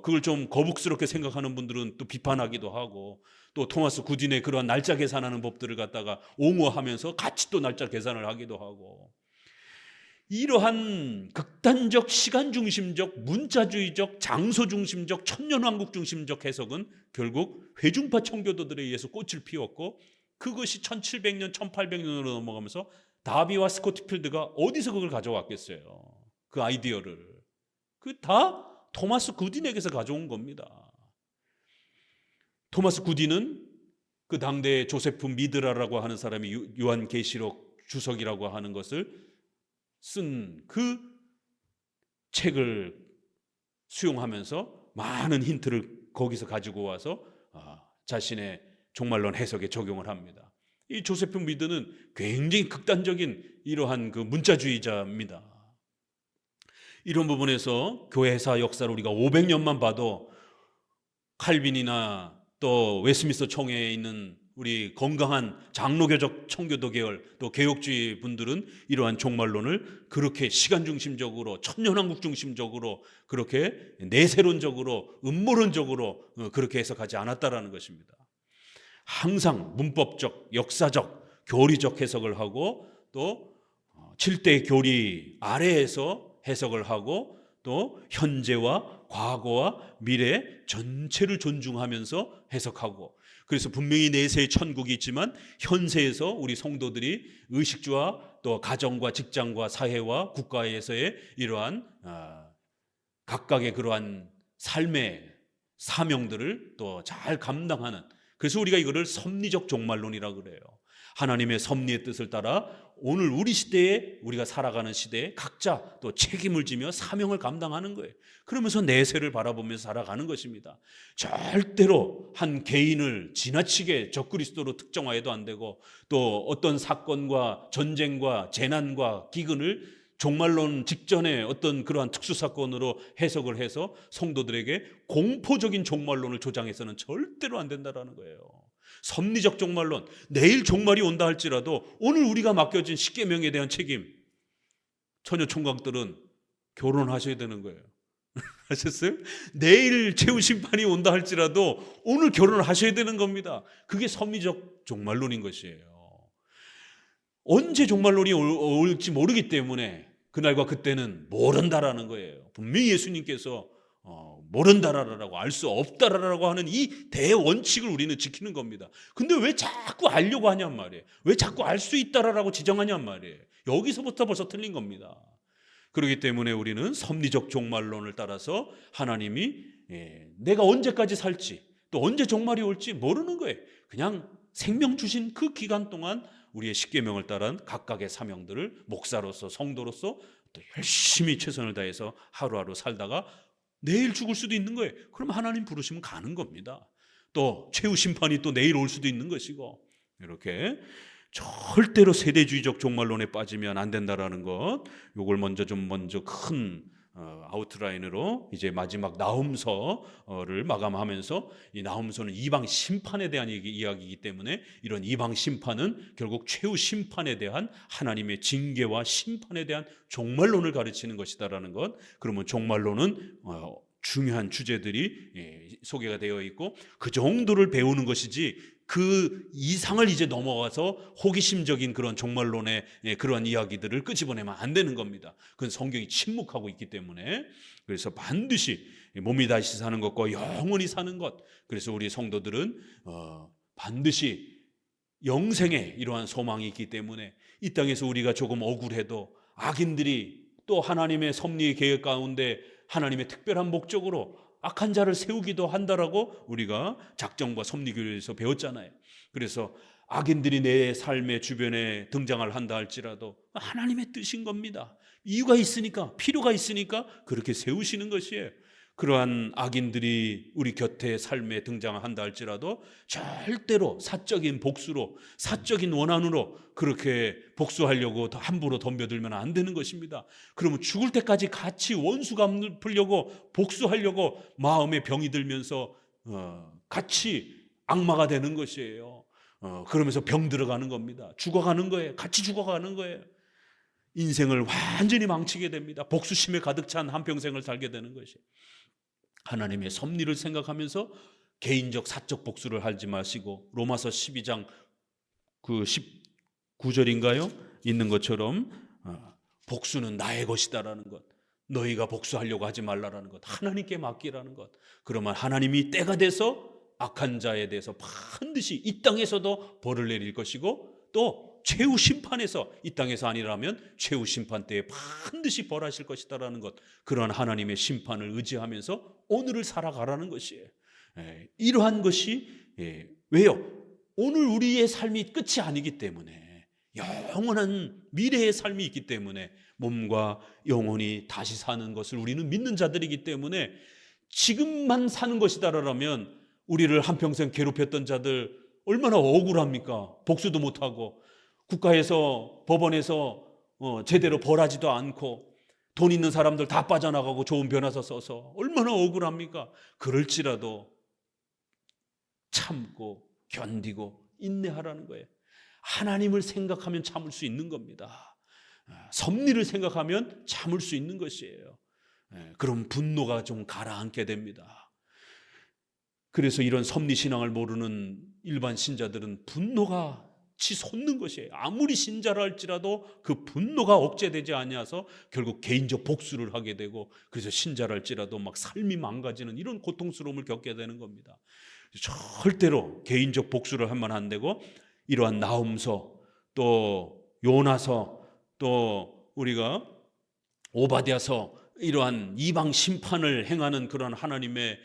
그걸 좀 거북스럽게 생각하는 분들은 또 비판하기도 하고, 또 토마스 굿인의 그러한 날짜 계산하는 법들을 갖다가 옹호하면서 같이 또 날짜 계산을 하기도 하고, 이러한 극단적 시간 중심적 문자주의적 장소 중심적 천년왕국 중심적 해석은 결국 회중파 청교도들에 의해서 꽃을 피웠고, 그것이 1700년 1800년으로 넘어가면서 다비와 스코트필드가 어디서 그걸 가져왔겠어요? 그 아이디어를. 그 다 토마스 굿인에게서 가져온 겁니다. 토마스 굿인은 그 당대의 조세프 미드라라고 하는 사람이 요한계시록 주석이라고 하는 것을 쓴 그 책을 수용하면서 많은 힌트를 거기서 가지고 와서 자신의 종말론 해석에 적용을 합니다. 이 조세프 미드는 굉장히 극단적인 이러한 그 문자주의자입니다. 이런 부분에서 교회사 역사를 우리가 500년만 봐도 칼빈이나 또 웨스트민스터 총회에 있는 우리 건강한 장로교적 청교도 계열 또 개혁주의 분들은 이러한 종말론을 그렇게 시간 중심적으로 천년왕국 중심적으로 그렇게 내세론적으로 음모론적으로 그렇게 해석하지 않았다라는 것입니다. 항상 문법적, 역사적, 교리적 해석을 하고 또 7대 교리 아래에서 해석을 하고 또 현재와 과거와 미래 전체를 존중하면서 해석하고, 그래서 분명히 내세의 천국이 있지만 현세에서 우리 성도들이 의식주와 또 가정과 직장과 사회와 국가에서의 이러한 각각의 그러한 삶의 사명들을 또 잘 감당하는, 그래서 우리가 이거를 섭리적 종말론이라고 그래요. 하나님의 섭리의 뜻을 따라 오늘 우리 시대에 우리가 살아가는 시대에 각자 또 책임을 지며 사명을 감당하는 거예요. 그러면서 내세를 바라보면서 살아가는 것입니다. 절대로 한 개인을 지나치게 적그리스도로 특정화해도 안 되고, 또 어떤 사건과 전쟁과 재난과 기근을 종말론 직전에 어떤 그러한 특수사건으로 해석을 해서 성도들에게 공포적인 종말론을 조장해서는 절대로 안 된다는 거예요. 섭리적 종말론, 내일 종말이 온다 할지라도 오늘 우리가 맡겨진 십계명에 대한 책임, 처녀 총각들은 결혼하셔야 되는 거예요. 아셨어요? 내일 최후 심판이 온다 할지라도 오늘 결혼을 하셔야 되는 겁니다. 그게 섭리적 종말론인 것이에요. 언제 종말론이 올지 모르기 때문에 그날과 그때는 모른다라는 거예요. 분명히 예수님께서 모른다라고, 알 수 없다라고 하는 이 대원칙을 우리는 지키는 겁니다. 근데 왜 자꾸 알려고 하냔 말이에요. 왜 자꾸 알 수 있다라고 지정하냔 말이에요. 여기서부터 벌써 틀린 겁니다. 그렇기 때문에 우리는 섭리적 종말론을 따라서 하나님이 내가 언제까지 살지, 또 언제 종말이 올지 모르는 거예요. 그냥 생명 주신 그 기간 동안 우리의 십계명을 따른 각각의 사명들을 목사로서, 성도로서 또 열심히 최선을 다해서 하루하루 살다가 내일 죽을 수도 있는 거예요. 그럼 하나님 부르시면 가는 겁니다. 또 최후 심판이 또 내일 올 수도 있는 것이고, 이렇게 절대로 세대주의적 종말론에 빠지면 안 된다라는 것, 요걸 먼저 큰 아웃라인으로 이제 마지막 나훔서를 마감하면서, 이 나훔서는 이방 심판에 대한 이야기이기 때문에 이런 이방 심판은 결국 최후 심판에 대한 하나님의 징계와 심판에 대한 종말론을 가르치는 것이다라는 것. 그러면 종말론은 중요한 주제들이 소개가 되어 있고 그 정도를 배우는 것이지 그 이상을 이제 넘어가서 호기심적인 그런 종말론의 그러한 이야기들을 끄집어내면 안 되는 겁니다. 그건 성경이 침묵하고 있기 때문에. 그래서 반드시 몸이 다시 사는 것과 영원히 사는 것, 그래서 우리 성도들은 반드시 영생에 이러한 소망이 있기 때문에 이 땅에서 우리가 조금 억울해도 악인들이 또 하나님의 섭리의 계획 가운데 하나님의 특별한 목적으로 악한 자를 세우기도 한다라고 우리가 작정과 섭리교회에서 배웠잖아요. 그래서 악인들이 내 삶의 주변에 등장을 한다 할지라도 하나님의 뜻인 겁니다. 이유가 있으니까, 필요가 있으니까 그렇게 세우시는 것이에요. 그러한 악인들이 우리 곁에 삶에 등장한다 할지라도 절대로 사적인 복수로, 사적인 원한으로 그렇게 복수하려고 함부로 덤벼들면 안 되는 것입니다. 그러면 죽을 때까지 같이 원수 갚으려고, 복수하려고 마음에 병이 들면서 같이 악마가 되는 것이에요. 그러면서 병 들어가는 겁니다. 죽어가는 거예요. 같이 죽어가는 거예요. 인생을 완전히 망치게 됩니다. 복수심에 가득 찬 한평생을 살게 되는 것이에요. 하나님의 섭리를 생각하면서 개인적 사적 복수를 하지 마시고, 로마서 12장 그 19절인가요? 있는 것처럼 복수는 나의 것이다라는 것, 너희가 복수하려고 하지 말라라는 것, 하나님께 맡기라는 것. 그러면 하나님이 때가 돼서 악한 자에 대해서 반드시 이 땅에서도 벌을 내릴 것이고, 또 최후 심판에서, 이 땅에서 아니라면 최후 심판 때에 반드시 벌하실 것이다라는 것, 그러한 하나님의 심판을 의지하면서 오늘을 살아가라는 것이에요. 이러한 것이 왜요? 오늘 우리의 삶이 끝이 아니기 때문에, 영원한 미래의 삶이 있기 때문에, 몸과 영혼이 다시 사는 것을 우리는 믿는 자들이기 때문에, 지금만 사는 것이다라면 우리를 한평생 괴롭혔던 자들 얼마나 억울합니까? 복수도 못하고 국가에서, 법원에서 제대로 벌하지도 않고 돈 있는 사람들 다 빠져나가고 좋은 변호사 써서 얼마나 억울합니까? 그럴지라도 참고 견디고 인내하라는 거예요. 하나님을 생각하면 참을 수 있는 겁니다. 섭리를 생각하면 참을 수 있는 것이에요. 그럼 분노가 좀 가라앉게 됩니다. 그래서 이런 섭리신앙을 모르는 일반 신자들은 분노가 치솟는 것이에요. 아무리 신자라 할지라도 그 분노가 억제되지 아니하서 결국 개인적 복수를 하게 되고, 그래서 신자라 할지라도 막 삶이 망가지는 이런 고통스러움을 겪게 되는 겁니다. 절대로 개인적 복수를 하면 안 되고, 이러한 나훔서, 또 요나서, 또 우리가 오바댜서, 이러한 이방 심판을 행하는 그런 하나님의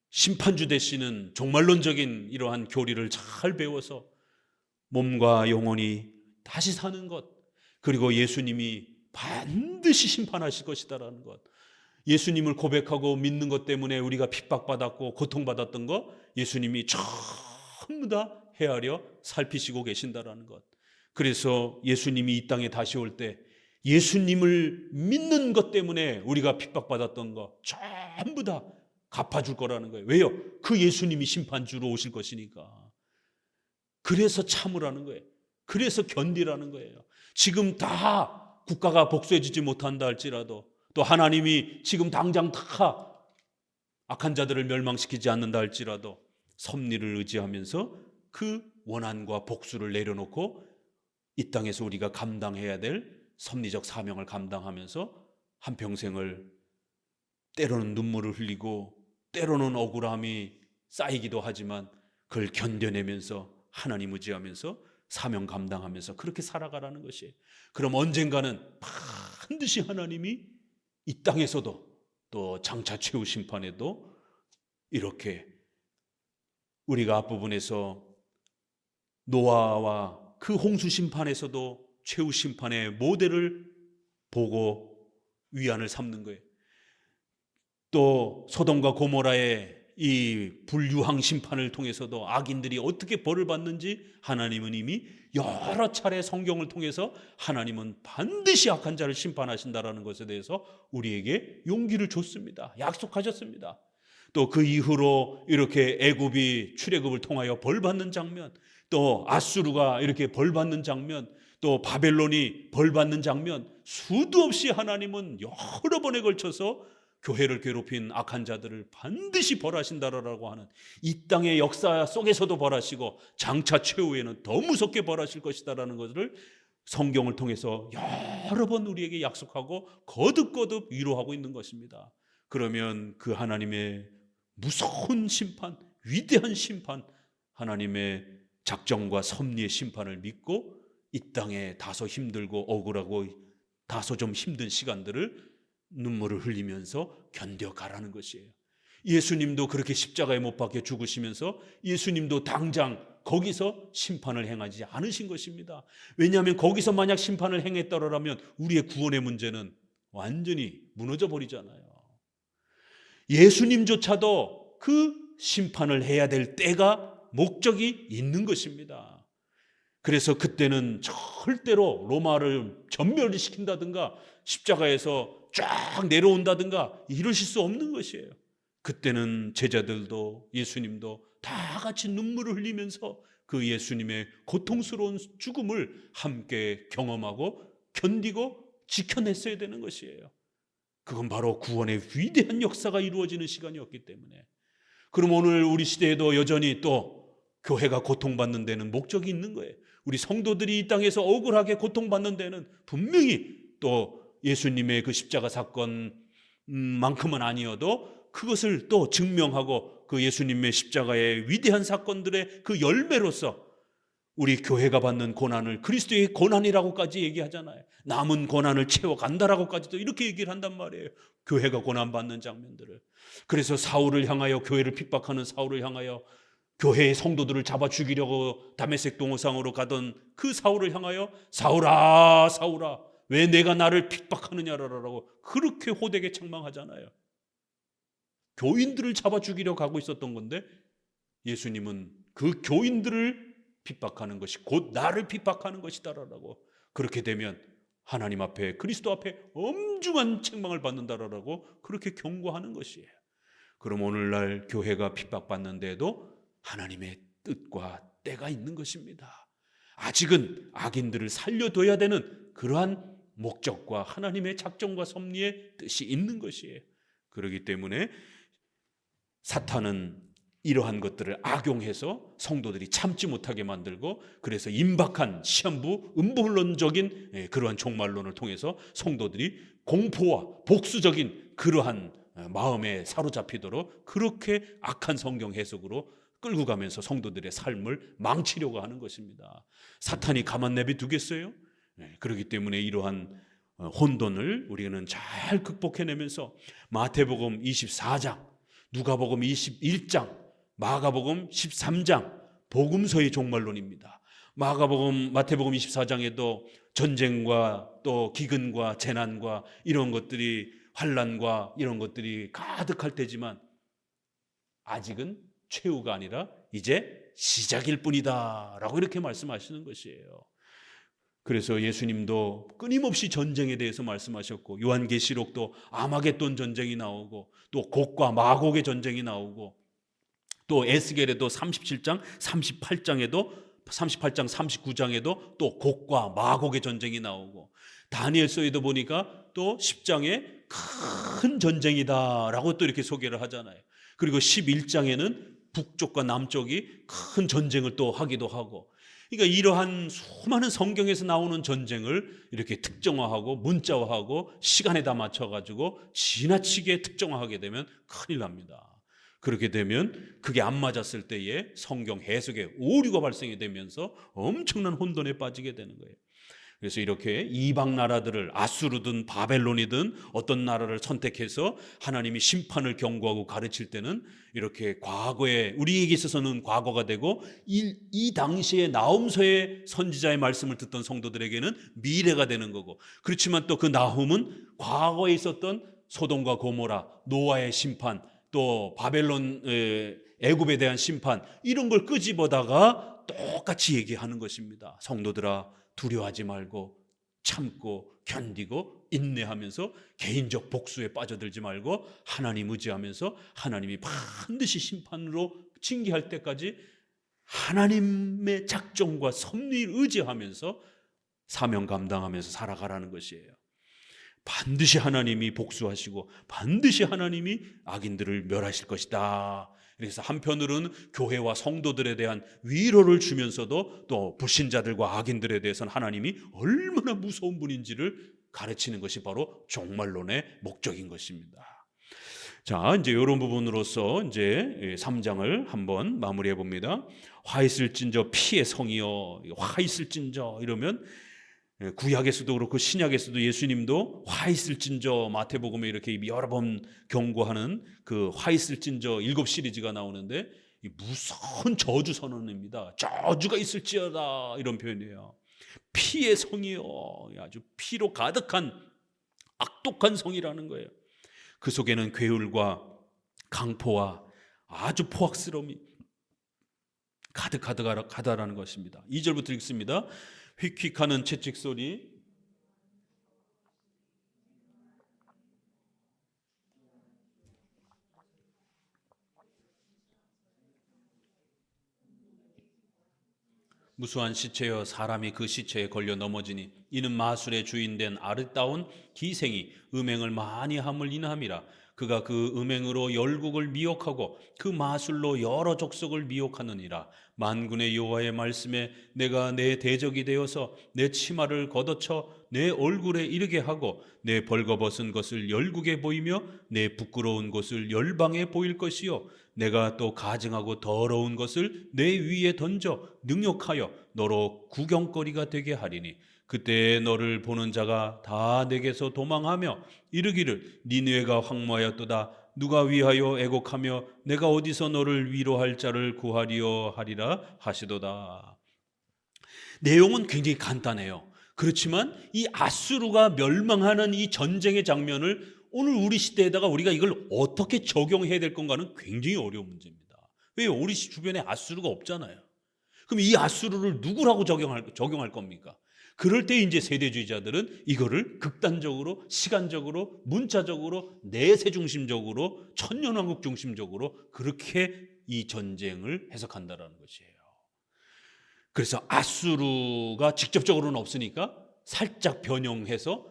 심판주 되시는 종말론적인 이러한 교리를 잘 배워서 몸과 영혼이 다시 사는 것, 그리고 예수님이 반드시 심판하실 것이다라는 것, 예수님을 고백하고 믿는 것 때문에 우리가 핍박받았고 고통받았던 것, 예수님이 전부 다 헤아려 살피시고 계신다라는 것. 그래서 예수님이 이 땅에 다시 올 때 예수님을 믿는 것 때문에 우리가 핍박받았던 거 전부 다 갚아줄 거라는 거예요. 왜요? 그 예수님이 심판주로 오실 것이니까. 그래서 참으라는 거예요. 그래서 견디라는 거예요. 지금 다 국가가 복수해주지 못한다 할지라도, 또 하나님이 지금 당장 다 악한 자들을 멸망시키지 않는다 할지라도 섭리를 의지하면서 그 원한과 복수를 내려놓고 이 땅에서 우리가 감당해야 될 섭리적 사명을 감당하면서 한평생을 때로는 눈물을 흘리고 때로는 억울함이 쌓이기도 하지만 그걸 견뎌내면서 하나님 의지하면서 사명 감당하면서 그렇게 살아가라는 것이에요. 그럼 언젠가는 반드시 하나님이 이 땅에서도 또 장차 최후 심판에도 이렇게 우리가 앞부분에서 노아와 그 홍수 심판에서도 최후 심판의 모델을 보고 위안을 삼는 거예요. 또 소돔과 고모라의 이 불유황 심판을 통해서도 악인들이 어떻게 벌을 받는지 하나님은 이미 여러 차례 성경을 통해서 하나님은 반드시 악한 자를 심판하신다라는 것에 대해서 우리에게 용기를 줬습니다. 약속하셨습니다. 또 그 이후로 이렇게 애굽이 출애굽을 통하여 벌 받는 장면, 또 아수르가 이렇게 벌 받는 장면, 또 바벨론이 벌 받는 장면, 수도 없이 하나님은 여러 번에 걸쳐서 교회를 괴롭힌 악한 자들을 반드시 벌하신다라고 하는 이 땅의 역사 속에서도 벌하시고 장차 최후에는 더 무섭게 벌하실 것이다라는 것을 성경을 통해서 여러 번 우리에게 약속하고 거듭거듭 위로하고 있는 것입니다. 그러면 그 하나님의 무서운 심판, 위대한 심판, 하나님의 작정과 섭리의 심판을 믿고 이 땅에 다소 힘들고 억울하고 다소 좀 힘든 시간들을 눈물을 흘리면서 견뎌가라는 것이에요. 예수님도 그렇게 십자가에 못 박혀 죽으시면서 예수님도 당장 거기서 심판을 행하지 않으신 것입니다. 왜냐하면 거기서 만약 심판을 행했더라면 우리의 구원의 문제는 완전히 무너져 버리잖아요. 예수님조차도 그 심판을 해야 될 때가 목적이 있는 것입니다. 그래서 그때는 절대로 로마를 전멸시킨다든가 십자가에서 쫙 내려온다든가 이러실 수 없는 것이에요. 그때는 제자들도 예수님도 다 같이 눈물을 흘리면서 그 예수님의 고통스러운 죽음을 함께 경험하고 견디고 지켜냈어야 되는 것이에요. 그건 바로 구원의 위대한 역사가 이루어지는 시간이었기 때문에. 그럼 오늘 우리 시대에도 여전히 또 교회가 고통받는 데는 목적이 있는 거예요. 우리 성도들이 이 땅에서 억울하게 고통받는 데는 분명히 또 예수님의 그 십자가 사건만큼은 아니어도 그것을 또 증명하고 그 예수님의 십자가의 위대한 사건들의 그 열매로서 우리 교회가 받는 고난을 그리스도의 고난이라고까지 얘기하잖아요. 남은 고난을 채워간다라고까지도 이렇게 얘기를 한단 말이에요. 교회가 고난받는 장면들을. 그래서 사울을 향하여, 교회를 핍박하는 사울을 향하여, 교회의 성도들을 잡아 죽이려고 다메섹 동호상으로 가던 그 사울을 향하여 사울아 사울아 왜 내가 나를 핍박하느냐라고 그렇게 호되게 책망하잖아요. 교인들을 잡아 죽이려고 가고 있었던 건데 예수님은 그 교인들을 핍박하는 것이 곧 나를 핍박하는 것이다라고, 그렇게 되면 하나님 앞에 그리스도 앞에 엄중한 책망을 받는다라고 그렇게 경고하는 것이에요. 그럼 오늘날 교회가 핍박받는데도 하나님의 뜻과 때가 있는 것입니다. 아직은 악인들을 살려둬야 되는 그러한 목적과 하나님의 작정과 섭리의 뜻이 있는 것이에요. 그렇기 때문에 사탄은 이러한 것들을 악용해서 성도들이 참지 못하게 만들고, 그래서 임박한 시한부 음보론적인 그러한 종말론을 통해서 성도들이 공포와 복수적인 그러한 마음에 사로잡히도록 그렇게 악한 성경 해석으로 끌고 가면서 성도들의 삶을 망치려고 하는 것입니다. 사탄이 가만 내비두겠어요? 그렇기 때문에 이러한 혼돈을 우리는 잘 극복해내면서 마태복음 24장, 누가복음 21장, 마가복음 13장 복음서의 종말론입니다. 마태복음 24장에도 전쟁과 또 기근과 재난과 이런 것들이, 환난과 이런 것들이 가득할 때지만 아직은 최후가 아니라 이제 시작일 뿐이다 라고 이렇게 말씀하시는 것이에요. 그래서 예수님도 끊임없이 전쟁에 대해서 말씀하셨고, 요한계시록도 아마겟돈 전쟁이 나오고, 또 곡과 마곡의 전쟁이 나오고, 또 에스겔에도 37장 38장에도 38장 39장에도 또 곡과 마곡의 전쟁이 나오고, 다니엘서에도 보니까 또 10장에 큰 전쟁이다라고 또 이렇게 소개를 하잖아요. 그리고 11장에는 북쪽과 남쪽이 큰 전쟁을 또 하기도 하고, 그러니까 이러한 수많은 성경에서 나오는 전쟁을 이렇게 특정화하고 문자화하고 시간에다 맞춰가지고 지나치게 특정화하게 되면 큰일 납니다. 그렇게 되면 그게 안 맞았을 때에 성경 해석에 오류가 발생이 되면서 엄청난 혼돈에 빠지게 되는 거예요. 그래서 이렇게 이방 나라들을 아수르든 바벨론이든 어떤 나라를 선택해서 하나님이 심판을 경고하고 가르칠 때는 이렇게 과거에, 우리에게 있어서는 과거가 되고, 이 당시에 나훔서의 선지자의 말씀을 듣던 성도들에게는 미래가 되는 거고, 그렇지만 또 그 나훔은 과거에 있었던 소돔과 고모라, 노아의 심판, 또 바벨론, 애굽에 대한 심판, 이런 걸 끄집어다가 똑같이 얘기하는 것입니다. 성도들아, 두려워하지 말고 참고 견디고 인내하면서 개인적 복수에 빠져들지 말고 하나님 의지하면서 하나님이 반드시 심판으로 징계할 때까지 하나님의 작정과 섭리를 의지하면서 사명 감당하면서 살아가라는 것이에요. 반드시 하나님이 복수하시고 반드시 하나님이 악인들을 멸하실 것이다. 그래서 한편으로는 교회와 성도들에 대한 위로를 주면서도 또 불신자들과 악인들에 대해서는 하나님이 얼마나 무서운 분인지를 가르치는 것이 바로 종말론의 목적인 것입니다. 자, 이제 이런 부분으로서 이제 3장을 한번 마무리해 봅니다. 화 있을진저 피의 성이여, 화 있을진저 이러면 구약에서도 그렇고 신약에서도 예수님도 화 있을진저, 마태복음에 이렇게 여러 번 경고하는 그 화 있을진저 7 시리즈가 나오는데, 무서운 저주 선언입니다. 저주가 있을지어다, 이런 표현이에요. 피의 성이요, 아주 피로 가득한 악독한 성이라는 거예요. 그 속에는 괴울과 강포와 아주 포악스러움이 가득하다라는 것입니다. 2절부터 읽습니다. 휙휙하는 채찍 소리, 무수한 시체여 사람이 그 시체에 걸려 넘어지니 이는 마술의 주인된 아르따운 기생이 음행을 많이 함을 인함이라. 그가 그 음행으로 열국을 미혹하고 그 마술로 여러 족속을 미혹하느니라. 만군의 여호와의 말씀에 내가 내 대적이 되어서 내 치마를 걷어쳐 내 얼굴에 이르게 하고 내 벌거벗은 것을 열국에 보이며 내 부끄러운 것을 열방에 보일 것이요 내가 또 가증하고 더러운 것을 내 위에 던져 능욕하여 너로 구경거리가 되게 하리니 그때 너를 보는 자가 다 내게서 도망하며 이르기를 니느웨가 황무하였도다. 누가 위하여 애곡하며 내가 어디서 너를 위로할 자를 구하리요 하리라 하시도다. 내용은 굉장히 간단해요. 그렇지만 이 아수르가 멸망하는 이 전쟁의 장면을 오늘 우리 시대에다가 우리가 이걸 어떻게 적용해야 될 건가는 굉장히 어려운 문제입니다. 왜요? 우리 주변에 아수르가 없잖아요. 그럼 이 아수르를 누구라고 적용할 겁니까? 그럴 때 이제 세대주의자들은 이거를 극단적으로, 시간적으로, 문자적으로, 내세 중심적으로, 천년왕국 중심적으로 그렇게 이 전쟁을 해석한다는 것이에요. 그래서 아수르가 직접적으로는 없으니까 살짝 변형해서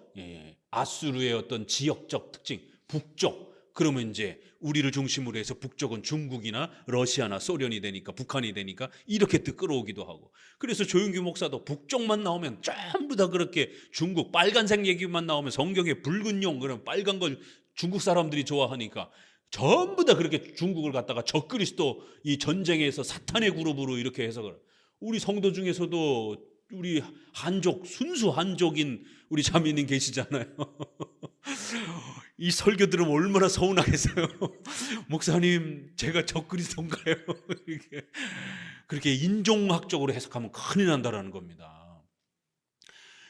아수르의 어떤 지역적 특징, 북쪽, 그러면 이제 우리를 중심으로 해서 북쪽은 중국이나 러시아나 소련이 되니까, 북한이 되니까 이렇게 또 끌어오기도 하고. 그래서 조윤규 목사도 북쪽만 나오면 전부 다 그렇게 중국 빨간색 얘기만 나오면 성경에 붉은 용, 그런 빨간 걸 중국 사람들이 좋아하니까 전부 다 그렇게 중국을 갖다가 적그리스도 이 전쟁에서 사탄의 그룹으로 이렇게 해석을. 우리 성도 중에서도 우리 한족, 순수 한족인 우리 자매님 계시잖아요. 이 설교 들으면 얼마나 서운하겠어요. 목사님, 제가 적그리스도인가요? 그렇게 인종학적으로 해석하면 큰일 난다라는 겁니다.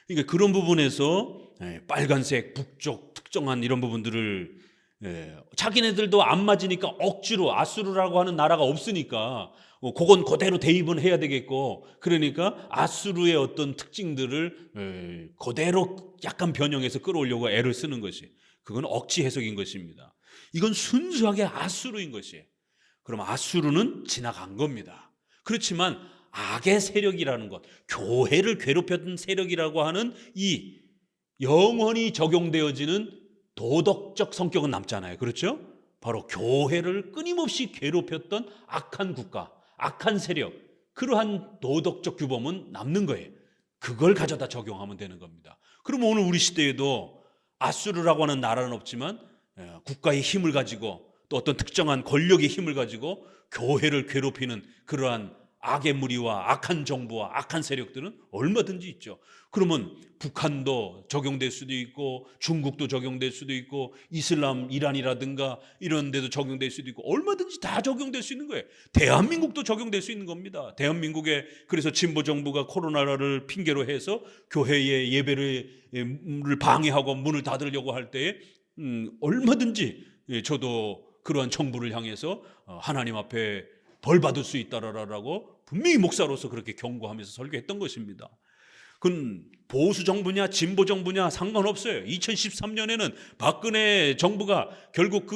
그러니까 그런 부분에서 빨간색, 북쪽, 특정한 이런 부분들을 자기네들도 안 맞으니까 억지로 아수르라고 하는 나라가 없으니까 그건 그대로 대입은 해야 되겠고, 그러니까 아수르의 어떤 특징들을 그대로 약간 변형해서 끌어오려고 애를 쓰는 것이, 그건 억지 해석인 것입니다. 이건 순수하게 아수르인 것이에요. 그럼 아수르는 지나간 겁니다. 그렇지만 악의 세력이라는 것, 교회를 괴롭혔던 세력이라고 하는 이 영원히 적용되어지는 도덕적 성격은 남잖아요. 그렇죠? 바로 교회를 끊임없이 괴롭혔던 악한 국가, 악한 세력, 그러한 도덕적 규범은 남는 거예요. 그걸 가져다 적용하면 되는 겁니다. 그럼 오늘 우리 시대에도 아수르라고 하는 나라는 없지만 국가의 힘을 가지고 또 어떤 특정한 권력의 힘을 가지고 교회를 괴롭히는 그러한 악의 무리와 악한 정부와 악한 세력들은 얼마든지 있죠. 그러면 북한도 적용될 수도 있고 중국도 적용될 수도 있고 이슬람 이란이라든가 이런 데도 적용될 수도 있고 얼마든지 다 적용될 수 있는 거예요. 대한민국도 적용될 수 있는 겁니다. 대한민국에 그래서 진보 정부가 코로나를 핑계로 해서 교회의 예배를 방해하고 문을 닫으려고 할 때에 얼마든지 저도 그러한 정부를 향해서 하나님 앞에 벌 받을 수 있다라고 분명히 목사로서 그렇게 경고하면서 설교했던 것입니다. 그건 보수 정부냐 진보 정부냐 상관없어요. 2013년에는 박근혜 정부가 결국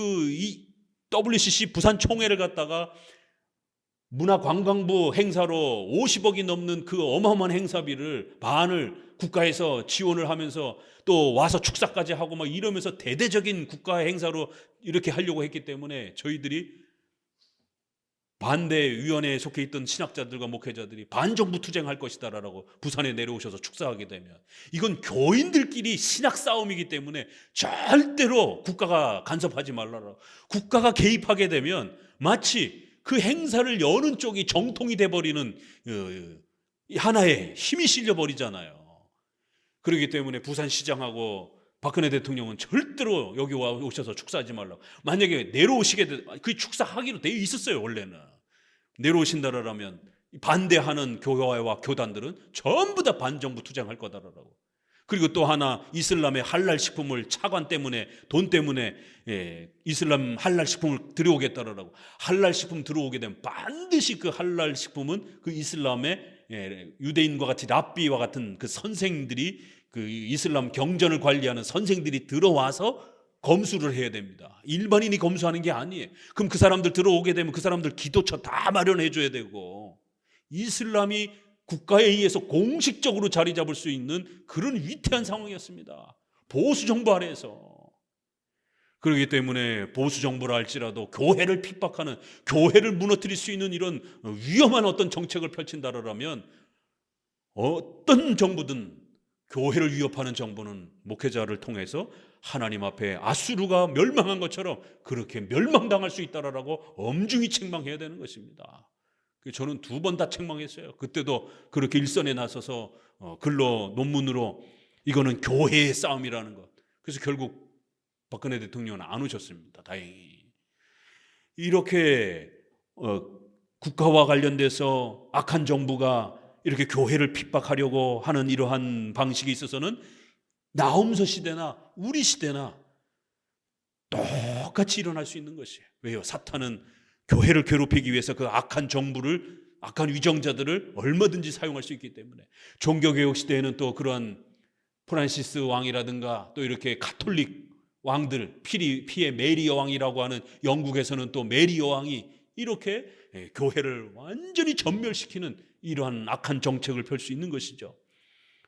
WCC 부산 총회를 갖다가 문화관광부 행사로 50억이 넘는 그 어마어마한 행사비를 반을 국가에서 지원을 하면서 또 와서 축사까지 하고 막 이러면서 대대적인 국가 행사로 이렇게 하려고 했기 때문에 저희들이 반대위원회에 속해 있던 신학자들과 목회자들이 반정부 투쟁할 것이다라고 부산에 내려오셔서 축사하게 되면 이건 교인들끼리 신학 싸움이기 때문에 절대로 국가가 간섭하지 말라라. 국가가 개입하게 되면 마치 그 행사를 여는 쪽이 정통이 돼버리는 하나의 힘이 실려버리잖아요. 그렇기 때문에 부산시장하고 박근혜 대통령은 절대로 여기 오셔서 축사하지 말라고. 만약에 내려오시게 되면 그 축사하기로 되어 있었어요. 원래는 내려오신다라면 반대하는 교회와 교단들은 전부 다 반정부 투쟁할 거다라고. 그리고 또 하나 이슬람의 할랄 식품을 차관 때문에 돈 때문에 이슬람 할랄 식품을 들여오겠다라고. 할랄 식품 들어오게 되면 반드시 그 할랄 식품은 그 이슬람의 유대인과 같이 랍비와 같은 그 선생들이 그 이슬람 경전을 관리하는 선생들이 들어와서 검수를 해야 됩니다. 일반인이 검수하는 게 아니에요. 그럼 그 사람들 들어오게 되면 그 사람들 기도처 다 마련해 줘야 되고 이슬람이 국가에 의해서 공식적으로 자리 잡을 수 있는 그런 위태한 상황이었습니다. 보수 정부 아래에서. 그렇기 때문에 보수 정부라 할지라도 교회를 핍박하는, 교회를 무너뜨릴 수 있는 이런 위험한 어떤 정책을 펼친다라면 어떤 정부든 교회를 위협하는 정부는 목회자를 통해서 하나님 앞에 아수르가 멸망한 것처럼 그렇게 멸망당할 수 있다라고 엄중히 책망해야 되는 것입니다. 저는 2번 다 책망했어요. 그때도 그렇게 일선에 나서서 글로 논문으로 이거는 교회의 싸움이라는 것. 그래서 결국 박근혜 대통령은 안 오셨습니다. 다행히. 이렇게 국가와 관련돼서 악한 정부가 이렇게 교회를 핍박하려고 하는 이러한 방식이 있어서는 나홈서 시대나 우리 시대나 똑같이 일어날 수 있는 것이에요. 왜요? 사탄은 교회를 괴롭히기 위해서 그 악한 정부를, 악한 위정자들을 얼마든지 사용할 수 있기 때문에. 종교개혁 시대에는 또 그러한 프란시스 왕이라든가 또 이렇게 가톨릭 왕들, 피의 메리 여왕이라고 하는 영국에서는 또 메리 여왕이 이렇게 교회를 완전히 전멸시키는 이러한 악한 정책을 펼 수 있는 것이죠.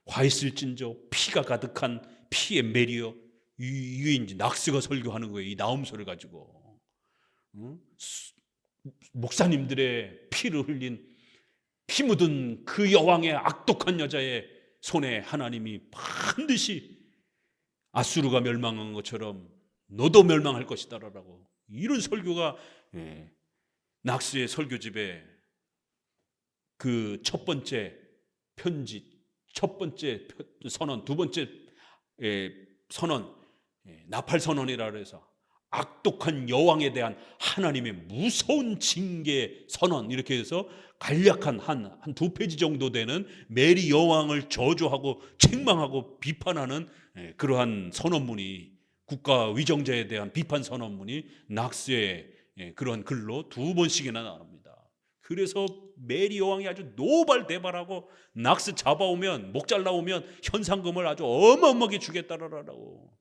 화 있을진저 피가 가득한 피의 메리여. 이게 낙스가 설교하는 거예요. 이 나홈서를 가지고. 목사님들의 피를 흘린 피 묻은 그 여왕의 악독한 여자의 손에 하나님이 반드시 아수르가 멸망한 것처럼 너도 멸망할 것이다라고. 이런 설교가 낙스의 설교집에 그 첫 번째 편지, 첫 번째 선언, 두 번째 선언, 나팔 선언이라 해서 악독한 여왕에 대한 하나님의 무서운 징계 선언, 이렇게 해서 간략한 한 2페이지 정도 되는 메리 여왕을 저주하고 책망하고 비판하는 그러한 선언문이 국가 위정자에 대한 비판 선언문이 낙스의 그런 글로 2번씩이나 나옵니다. 그래서 메리 여왕이 아주 노발대발하고 낙스 잡아오면, 목 잘라오면 현상금을 아주 어마어마하게 주겠다라고.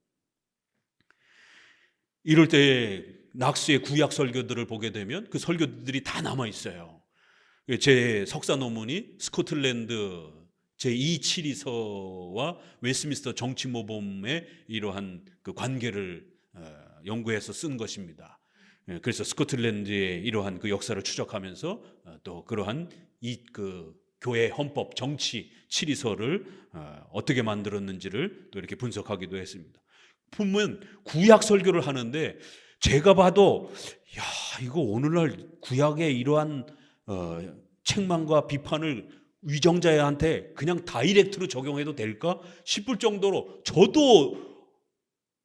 이럴 때 낙스의 구약 설교들을 보게 되면 그 설교들이 다 남아 있어요. 제 석사 논문이 스코틀랜드 제2치리서와 웨스트민스터 정치모범의 이러한 그 관계를 연구해서 쓴 것입니다. 그래서 스코틀랜드의 이러한 그 역사를 추적하면서 또 그러한 그 교회 헌법 정치 치리서를 어떻게 만들었는지를 또 이렇게 분석하기도 했습니다. 보면 구약 설교를 하는데 제가 봐도 이거 오늘날 구약의 이러한 책망과 비판을 위정자한테 그냥 다이렉트로 적용해도 될까 싶을 정도로, 저도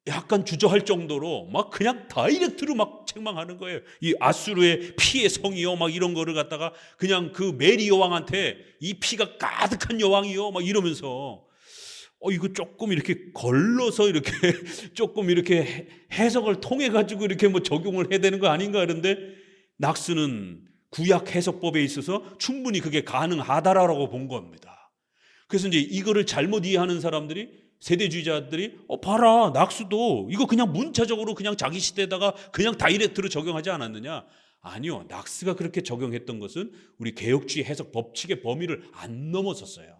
약간 주저할 정도로 막 그냥 다이렉트로 막 책망하는 거예요. 이 아수르의 피의 성이요 막 이런 거를 갖다가 그냥 그 메리 여왕한테 이 피가 가득한 여왕이요 막 이러면서 이거 조금 이렇게 걸러서 이렇게 조금 이렇게 해석을 통해 가지고 이렇게 뭐 적용을 해야 되는 거 아닌가. 그런데 낙스는 구약 해석법에 있어서 충분히 그게 가능하다라고 본 겁니다. 그래서 이제 이거를 잘못 이해하는 사람들이, 세대주의자들이 봐라, 낙수도 이거 그냥 문자적으로 그냥 자기 시대에다가 그냥 다이렉트로 적용하지 않았느냐. 아니요, 낙스가 그렇게 적용했던 것은 우리 개혁주의 해석 법칙의 범위를 안 넘어섰어요.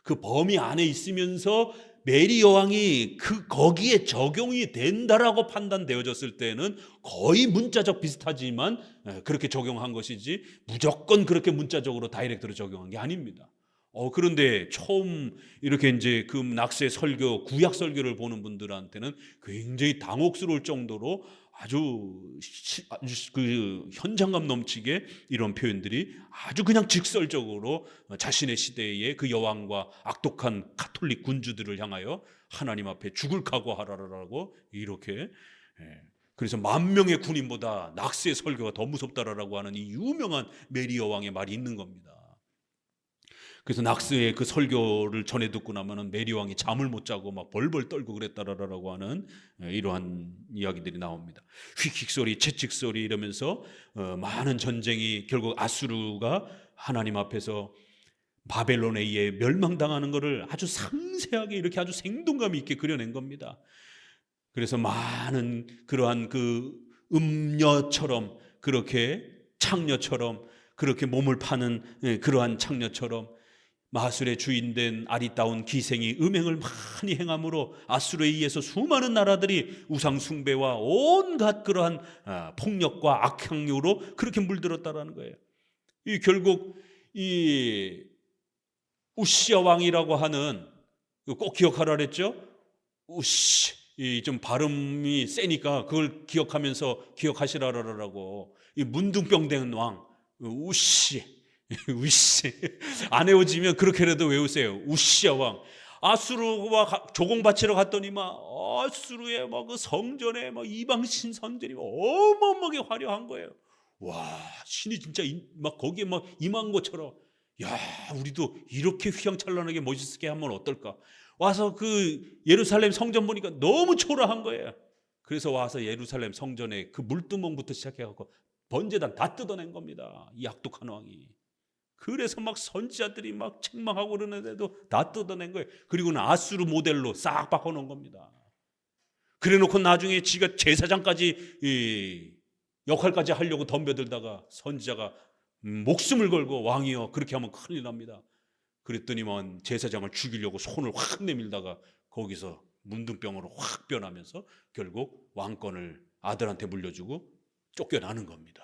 그 범위 안에 있으면서 메리 여왕이 거기에 적용이 된다라고 판단되어졌을 때는 거의 문자적 비슷하지만 그렇게 적용한 것이지 무조건 그렇게 문자적으로 다이렉트로 적용한 게 아닙니다. 그런데 처음 이렇게 이제 그 낙스의 설교, 구약 설교를 보는 분들한테는 굉장히 당혹스러울 정도로 아주 그 현장감 넘치게 이런 표현들이 아주 그냥 직설적으로 자신의 시대의 그 여왕과 악독한 가톨릭 군주들을 향하여 하나님 앞에 죽을 각오하라라고 이렇게, 그래서 10,000명의 군인보다 낙스의 설교가 더 무섭다라고 하는 이 유명한 메리 여왕의 말이 있는 겁니다. 그래서 낙스의 그 설교를 전해 듣고 나면은 메리 왕이 잠을 못 자고 막 벌벌 떨고 그랬다라고 하는 이러한 이야기들이 나옵니다. 휙휙 소리, 채찍 소리 이러면서 많은 전쟁이 결국 아수르가 하나님 앞에서 바벨론에 의해 멸망당하는 것을 아주 상세하게 이렇게 아주 생동감 있게 그려낸 겁니다. 그래서 많은 그러한 그 음녀처럼, 그렇게 창녀처럼, 그렇게 몸을 파는 그러한 창녀처럼 마술의 주인된 아리따운 기생이 음행을 많이 행함으로 아수르에 의해서 수많은 나라들이 우상 숭배와 온갖 그러한 폭력과 악행으로 그렇게 물들었다라는 거예요. 이 결국 이 우시야 왕이라고 하는, 꼭 기억하라 그랬죠? 우시, 좀 발음이 세니까 그걸 기억하면서 기억하시라라고. 이 문둥병된 왕 우시. 우시, 안 외워지면 그렇게라도 외우세요. 우시야 왕. 아수르와 조공 바치러 갔더니 막 아수르의 막 그 성전에 막 이방신 선전이 어마어마하게 화려한 거예요. 와, 신이 진짜 막 거기에 막 임한 것처럼, 야, 우리도 이렇게 휘황찬란하게 멋있게 하면 어떨까? 와서 그 예루살렘 성전 보니까 너무 초라한 거예요. 그래서 와서 예루살렘 성전에 그 물두멍부터 시작해갖고 번제단 다 뜯어낸 겁니다. 이 악독한 왕이. 그래서 막 선지자들이 막 책망하고 그러는데도 다 뜯어낸 거예요. 그리고는 아수르 모델로 싹 바꿔놓은 겁니다. 그래놓고 나중에 지가 제사장까지 역할까지 하려고 덤벼들다가 선지자가 목숨을 걸고 왕이여 그렇게 하면 큰일 납니다. 그랬더니만 제사장을 죽이려고 손을 확 내밀다가 거기서 문둥병으로 확 변하면서 결국 왕권을 아들한테 물려주고 쫓겨나는 겁니다.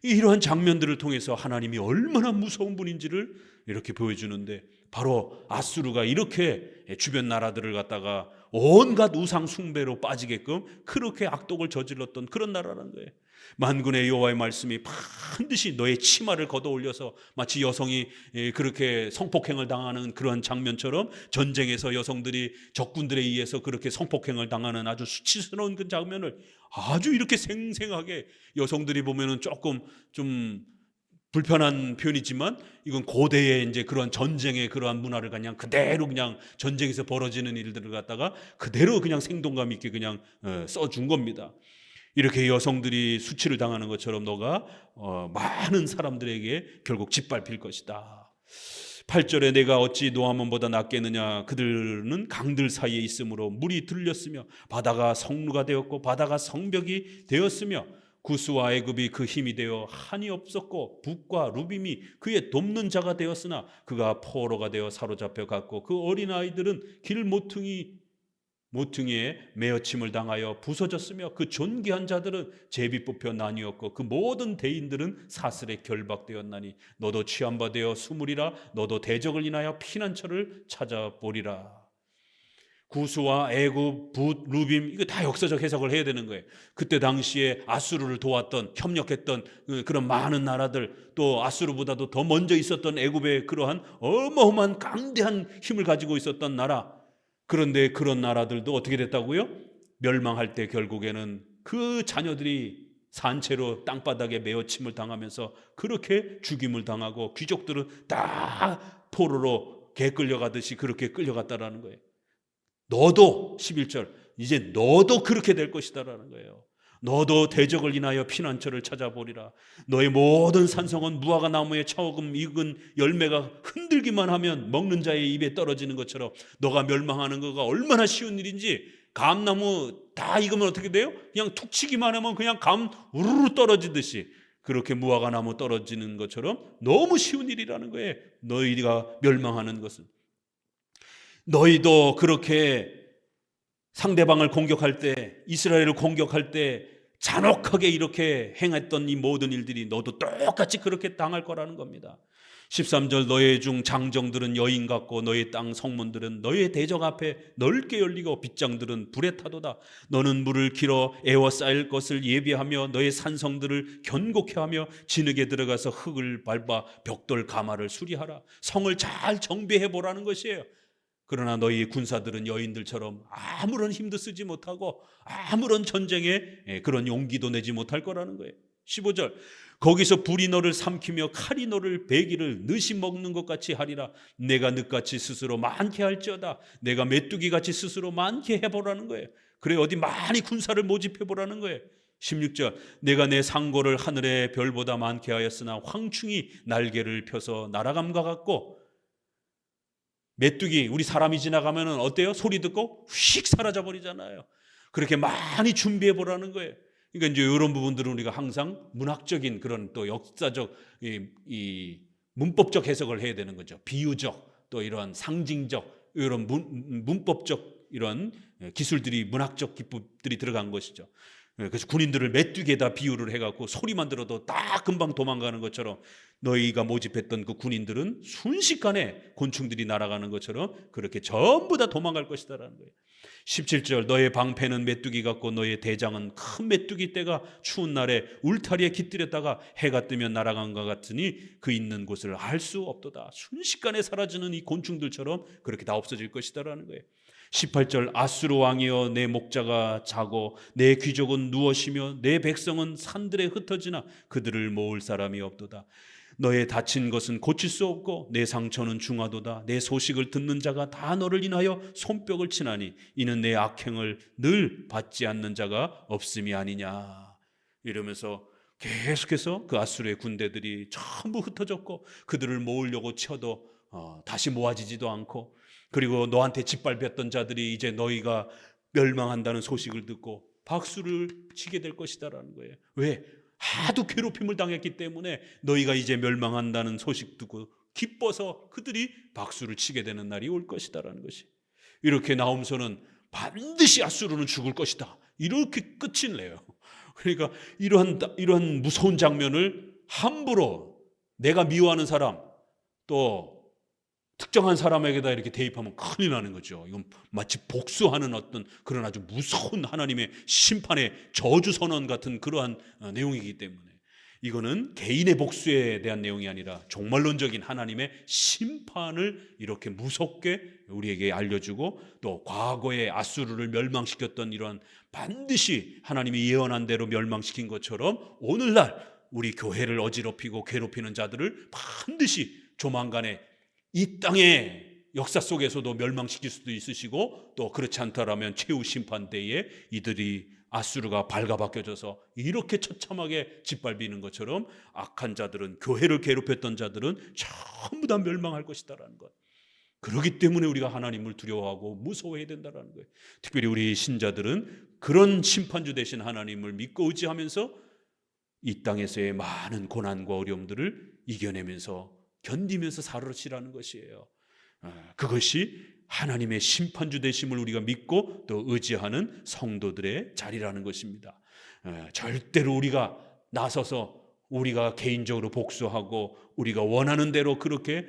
이러한 장면들을 통해서 하나님이 얼마나 무서운 분인지를 이렇게 보여주는데, 바로 아수르가 이렇게 주변 나라들을 갖다가 온갖 우상 숭배로 빠지게끔 그렇게 악독을 저질렀던 그런 나라라는 거예요. 만군의 여호와의 말씀이 반드시 너의 치마를 걷어 올려서, 마치 여성이 그렇게 성폭행을 당하는 그러한 장면처럼 전쟁에서 여성들이 적군들에 의해서 그렇게 성폭행을 당하는 아주 수치스러운 그 장면을 아주 이렇게 생생하게, 여성들이 보면은 조금 좀 불편한 표현이지만 이건 고대의 이제 그러한 전쟁의 그러한 문화를 그냥 그대로 그냥 전쟁에서 벌어지는 일들을 갖다가 그대로 그냥 생동감 있게 그냥 써준 겁니다. 이렇게 여성들이 수치를 당하는 것처럼 너가 많은 사람들에게 결국 짓밟힐 것이다. 8절에 내가 어찌 노아몬보다 낫겠느냐. 그들은 강들 사이에 있으므로 물이 들렸으며 바다가 성루가 되었고 바다가 성벽이 되었으며 구스와 애굽이 그 힘이 되어 한이 없었고 북과 루빔이 그의 돕는 자가 되었으나 그가 포로가 되어 사로잡혀 갔고 그 어린아이들은 길 모퉁이에 메어침을 당하여 부서졌으며 그 존귀한 자들은 제비 뽑혀 나뉘었고 그 모든 대인들은 사슬에 결박되었나니 너도 취한 바 되어 수물이라. 너도 대적을 인하여 피난처를 찾아보리라. 구스와 애굽, 붓, 루빔 이거 다 역사적 해석을 해야 되는 거예요. 그때 당시에 아수르를 도왔던 협력했던 그런 많은 나라들, 또 아수르보다도 더 먼저 있었던 애굽의 그러한 어마어마한 강대한 힘을 가지고 있었던 나라. 그런데 그런 나라들도 어떻게 됐다고요? 멸망할 때 결국에는 그 자녀들이 산채로 땅바닥에 메어침을 당하면서 그렇게 죽임을 당하고 귀족들은 다 포로로 개 끌려가듯이 그렇게 끌려갔다라는 거예요. 너도 11절 이제 너도 그렇게 될 것이다라는 거예요. 너도 대적을 인하여 피난처를 찾아보리라. 너의 모든 산성은 무화과 나무에 처음 익은 열매가 흔들기만 하면 먹는 자의 입에 떨어지는 것처럼 너가 멸망하는 거가 얼마나 쉬운 일인지. 감나무 다 익으면 어떻게 돼요? 그냥 툭 치기만 하면 그냥 감 우르르 떨어지듯이 그렇게 무화과 나무 떨어지는 것처럼 너무 쉬운 일이라는 거예요. 너희가 멸망하는 것은. 너희도 그렇게 상대방을 공격할 때, 이스라엘을 공격할 때 잔혹하게 이렇게 행했던 이 모든 일들이 너도 똑같이 그렇게 당할 거라는 겁니다. 13절 너희 중 장정들은 여인 같고 너희 땅 성문들은 너희 대적 앞에 넓게 열리고 빗장들은 불에 타도다. 너는 물을 길어 에워싸일 것을 예비하며 너희 산성들을 견고케 하며 진흙에 들어가서 흙을 밟아 벽돌 가마를 수리하라. 성을 잘 정비해 보라는 것이에요. 그러나 너희 군사들은 여인들처럼 아무런 힘도 쓰지 못하고 아무런 전쟁에 그런 용기도 내지 못할 거라는 거예요. 15절 거기서 불이 너를 삼키며 칼이 너를 베기를 느시 먹는 것 같이 하리라. 내가 늑같이 스스로 많게 할지어다. 내가 메뚜기같이 스스로 많게 해보라는 거예요. 그래 어디 많이 군사를 모집해보라는 거예요. 16절 내가 내 상고를 하늘의 별보다 많게 하였으나 황충이 날개를 펴서 날아감과 같고 메뚜기 우리 사람이 지나가면 어때요? 소리 듣고 휙 사라져 버리잖아요. 그렇게 많이 준비해 보라는 거예요. 그러니까 이제 이런 부분들은 우리가 항상 문학적인 그런 또 역사적 이 문법적 해석을 해야 되는 거죠. 비유적 또 이런 상징적 이런 문법적 이런 기술들이 문학적 기법들이 들어간 것이죠. 그래서 군인들을 메뚜기에다 비유를 해갖고 소리만 들어도 딱 금방 도망가는 것처럼 너희가 모집했던 그 군인들은 순식간에 곤충들이 날아가는 것처럼 그렇게 전부 다 도망갈 것이다라는 거예요. 17절 너의 방패는 메뚜기 같고 너의 대장은 큰 메뚜기 떼가 추운 날에 울타리에 깃들였다가 해가 뜨면 날아간 것 같으니 그 있는 곳을 알 수 없도다. 순식간에 사라지는 이 곤충들처럼 그렇게 다 없어질 것이다라는 거예요. 18절 아수르 왕이여 내 목자가 자고 내 귀족은 누워 쉬며 내 백성은 산들에 흩어지나 그들을 모을 사람이 없도다. 너의 다친 것은 고칠 수 없고 내 상처는 중하도다. 내 소식을 듣는 자가 다 너를 인하여 손뼉을 치나니 이는 내 악행을 늘 받지 않는 자가 없음이 아니냐. 이러면서 계속해서 그 아수르의 군대들이 전부 흩어졌고 그들을 모으려고 쳐도 다시 모아지지도 않고 그리고 너한테 짓밟혔던 자들이 이제 너희가 멸망한다는 소식을 듣고 박수를 치게 될 것이다라는 거예요. 왜? 하도 괴롭힘을 당했기 때문에 너희가 이제 멸망한다는 소식 듣고 기뻐서 그들이 박수를 치게 되는 날이 올 것이다라는 것이. 이렇게 나홈서는 반드시 아수르는 죽을 것이다 이렇게 끝을 내요. 그러니까 이러한 무서운 장면을 함부로 내가 미워하는 사람 또 특정한 사람에게다 이렇게 대입하면 큰일 나는 거죠. 이건 마치 복수하는 어떤 그런 아주 무서운 하나님의 심판의 저주 선언 같은 그러한 내용이기 때문에 이거는 개인의 복수에 대한 내용이 아니라 종말론적인 하나님의 심판을 이렇게 무섭게 우리에게 알려주고 또 과거에 아수르를 멸망시켰던 이런 반드시 하나님이 예언한 대로 멸망시킨 것처럼 오늘날 우리 교회를 어지럽히고 괴롭히는 자들을 반드시 조만간에 이 땅의 역사 속에서도 멸망시킬 수도 있으시고, 또 그렇지 않다라면 최후 심판 때에 이들이 아수르가 발가벗겨져서 이렇게 처참하게 짓밟히는 것처럼 악한 자들은, 교회를 괴롭혔던 자들은 전부 다 멸망할 것이다라는 것. 그렇기 때문에 우리가 하나님을 두려워하고 무서워해야 된다는 거예요. 특별히 우리 신자들은 그런 심판주 되신 하나님을 믿고 의지하면서 이 땅에서의 많은 고난과 어려움들을 이겨내면서 견디면서 살으시라는 것이에요. 그것이 하나님의 심판주 되심을 우리가 믿고 또 의지하는 성도들의 자리라는 것입니다. 절대로 우리가 나서서 우리가 개인적으로 복수하고 우리가 원하는 대로 그렇게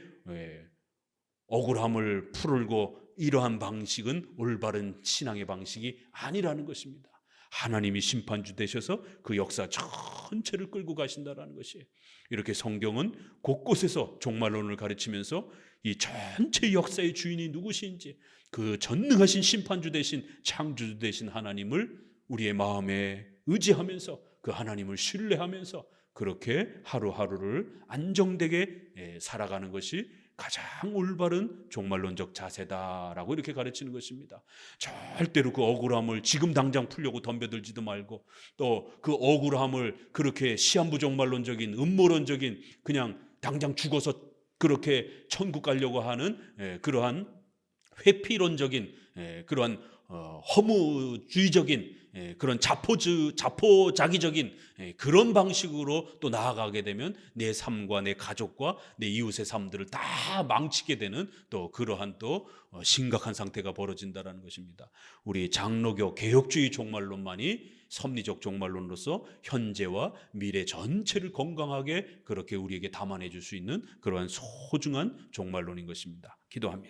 억울함을 풀고 이러한 방식은 올바른 신앙의 방식이 아니라는 것입니다. 하나님이 심판주 되셔서 그 역사 전체를 끌고 가신다는 것이에요. 이렇게 성경은 곳곳에서 종말론을 가르치면서 이 전체 역사의 주인이 누구신지, 그 전능하신 심판주 되신 창조주 되신 하나님을 우리의 마음에 의지하면서 그 하나님을 신뢰하면서 그렇게 하루하루를 안정되게 살아가는 것이 가장 올바른 종말론적 자세다라고 이렇게 가르치는 것입니다. 절대로 그 억울함을 지금 당장 풀려고 덤벼들지도 말고, 또 그 억울함을 그렇게 시한부 종말론적인 음모론적인 그냥 당장 죽어서 그렇게 천국 가려고 하는 그러한 회피론적인 그러한 허무주의적인 그런 자포자기적인 그런 방식으로 또 나아가게 되면 내 삶과 내 가족과 내 이웃의 삶들을 다 망치게 되는 또 그러한 또 심각한 상태가 벌어진다는 것입니다. 우리 장로교 개혁주의 종말론만이 섭리적 종말론으로서 현재와 미래 전체를 건강하게 그렇게 우리에게 담아내 줄 수 있는 그러한 소중한 종말론인 것입니다. 기도합니다.